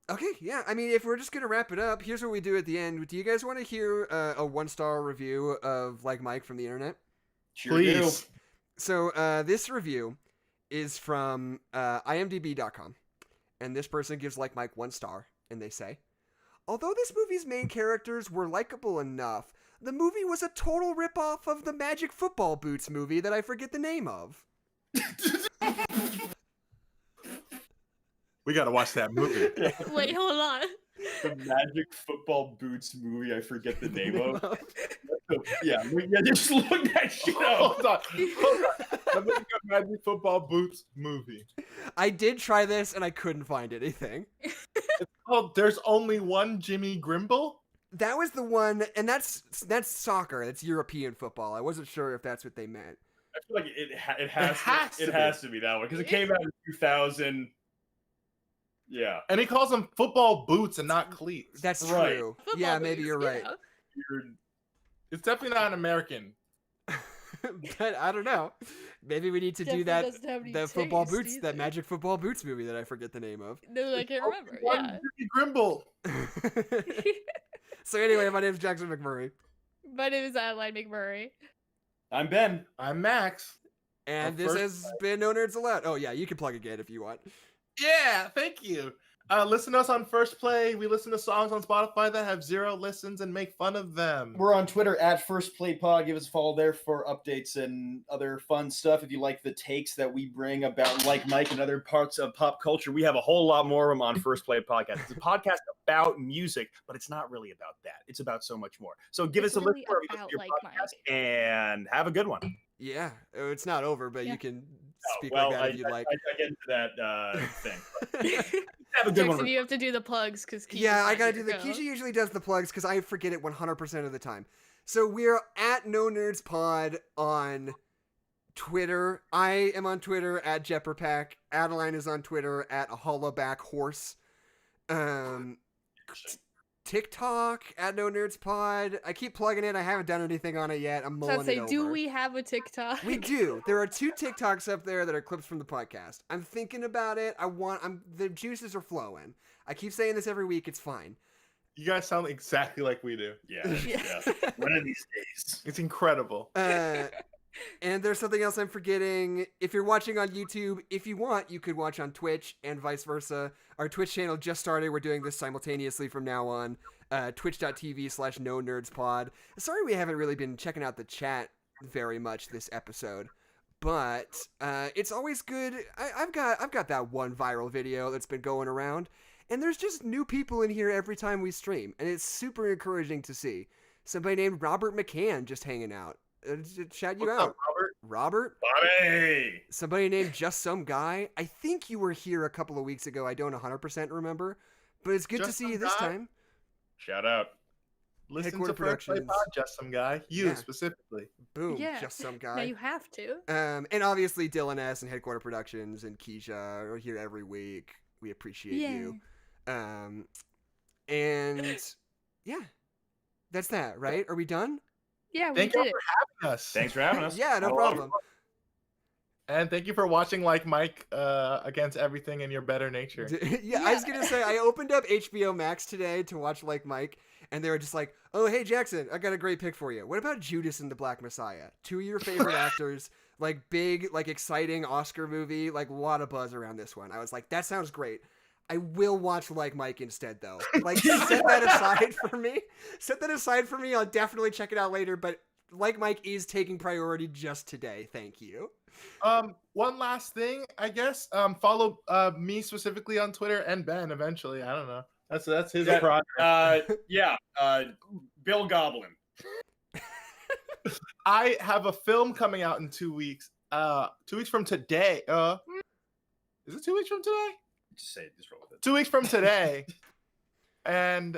Okay, yeah. I mean, if we're just gonna wrap it up, here's what we do at the end. Do you guys want to hear a 1-star review of Like Mike from the internet? Sure Please. do. So this review is from imdb.com, and this person gives Like Mike 1 star, and they say, although this movie's main characters were likable enough, the movie was a total ripoff of the Magic Football Boots movie that I forget the name of. We gotta watch that movie. Wait, hold on. The Magic Football Boots movie, I forget the name of. Yeah, just look that shit up. Hold on. I'm looking up Magic Football Boots movie. I did try this, and I couldn't find anything. Oh, there's only one Jimmy Grimble. That was the one, and that's soccer. That's European football. I wasn't sure if that's what they meant. I feel like it has has to be that one because it came out in 2000. Yeah, And he calls them football boots and not cleats. That's Right. true. Football Yeah, maybe boots, you're right. yeah. It's definitely not an American. But I don't know. Maybe we need to do Definitely that. doesn't have any The football taste boots, that either. Magic Football Boots movie that I forget the name of. No, I can't remember. One Yeah. Jimmy Grimble. So anyway, my name is Jackson McMurray, My name is Adeline McMurray. I'm Ben. I'm Max. and Our this first- has been No Nerds Allowed. Oh yeah, you can plug again if you want. Yeah, thank you. Listen to us on First Play. We listen to songs on Spotify that have 0 listens and make fun of them. We're on Twitter at First Play Pod. Give us a follow there for updates and other fun stuff. If you like the takes that we bring about Like Mike and other parts of pop culture, we have a whole lot more of them on First Play Podcast. It's a podcast about music, but it's not really about that. It's about so much more. So give It's us a really listen wherever you listen about to your Like podcast and have a good one. Yeah, it's not over, but Yeah. you can Oh, speak well, like that if you'd I like. get into that thing. Have a good Jackson, one. you have to do the plugs because Yeah, I gotta do the. Keisha usually does the plugs because I forget it 100% of the time. So we're at No Nerds Pod on Twitter. I am on Twitter at Jepperpack. Adeline is on Twitter at Hollaback Horse. TikTok at No Nerds Pod. I keep plugging it. I haven't done anything on it yet. I'm So mulling I'd say, it over. do we have a TikTok? We do. There are 2 TikToks up there that are clips from the podcast. I'm thinking about it. The juices are flowing. I keep saying this every week. It's fine. You guys sound exactly like we do. Yeah, Yeah. yeah. One of these days. It's incredible. And there's something else I'm forgetting. If you're watching on YouTube, if you want, you could watch on Twitch and vice versa. Our Twitch channel just started. We're doing this simultaneously from now on. Twitch.tv/No Nerds Pod. Sorry we haven't really been checking out the chat very much this episode. But it's always good. I've got that one viral video that's been going around. And there's just new people in here every time we stream. And it's super encouraging to see. Somebody named Robert McCann just hanging out. shout you What's out. up, Robert? Robert? Bobby! Somebody named Just Some Guy. I think you were here a couple of weeks ago. I don't 100% remember, but it's good to Just see Some you this Guy? time. Shout out. Listen Headquarter to First Play Productions. Pod, Just Some Guy. You Yeah. specifically. Boom, Yeah. Just Some Now Guy. you have to. And obviously Dylan S. and Headquarter Productions and Kezia are here every week. We appreciate you. And yeah, that's that, right? Are we done? Yeah, we Thank you did for it. having us. Thanks for having us. Yeah, no I love it. problem. And thank you for watching Like Mike against everything in your better nature. Yeah, I was gonna say I opened up HBO Max today to watch Like Mike, and they were just like, "Oh, hey Jackson, I got a great pick for you. What about Judas and the Black Messiah? Two of your favorite actors, like big, like exciting Oscar movie, like a lot of buzz around this one." I was like, "That sounds great. I will watch Like Mike instead, though. Like, set that aside for me. Set that aside for me. I'll definitely check it out later. But Like Mike is taking priority just today. Thank you." One last thing, I guess. Follow me specifically on Twitter and Ben eventually. I don't know. That's his Yeah, project. Bill Goblin. I have a film coming out in 2 weeks. 2 weeks from today. Is it 2 weeks from today? Just say it. Just roll with it. 2 weeks from today. And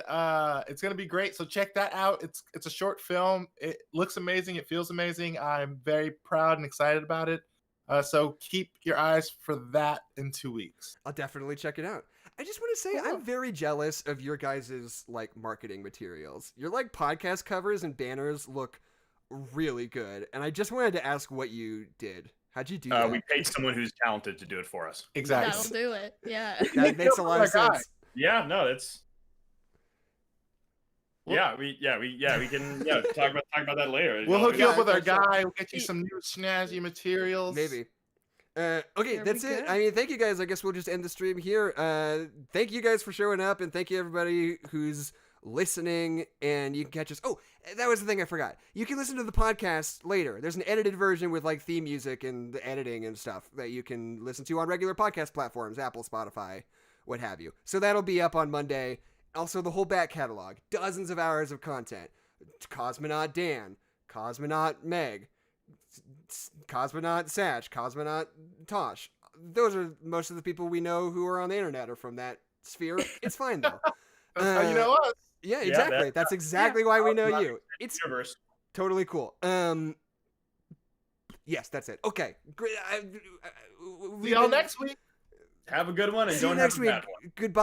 it's gonna be great. So check that out. It's a short film. It looks amazing. It feels amazing. I'm very proud and excited about it. So keep your eyes for that in 2 weeks. I'll definitely check it out. I just want to say I'm very jealous of your guys' like marketing materials. Your like podcast covers and banners look really good. And I just wanted to ask what you did. How'd you do that? We paid someone who's talented to do it for us. Exactly. That'll do it. Yeah. That makes a lot of Oh my God. sense. Yeah, no, that's. Well- we can talk about that later. We'll hook you Yeah, up with our for sure. guy. We'll get you some new snazzy materials. Maybe. Okay, There that's we it. go. I mean, thank you guys. I guess we'll just end the stream here. Thank you guys for showing up, and thank you everybody who's listening. And you can catch us. Oh, that was the thing I forgot. You can listen to the podcast later. There's an edited version with like theme music and the editing and stuff that you can listen to on regular podcast platforms, Apple, Spotify, what have you. So that'll be up on Monday. Also, the whole back catalog, dozens of hours of content. Cosmonaut Dan, Cosmonaut Meg, Cosmonaut Satch, Cosmonaut Tosh. Those are most of the people we know who are on the internet are from that sphere. It's fine though. That's how you know us. Yeah, Yeah, exactly. That's exactly why we know you. It's Universe. totally cool. Yes, that's it. Okay, great. See y'all next week. Have a good one and See you don't next have a week. bad one. Goodbye.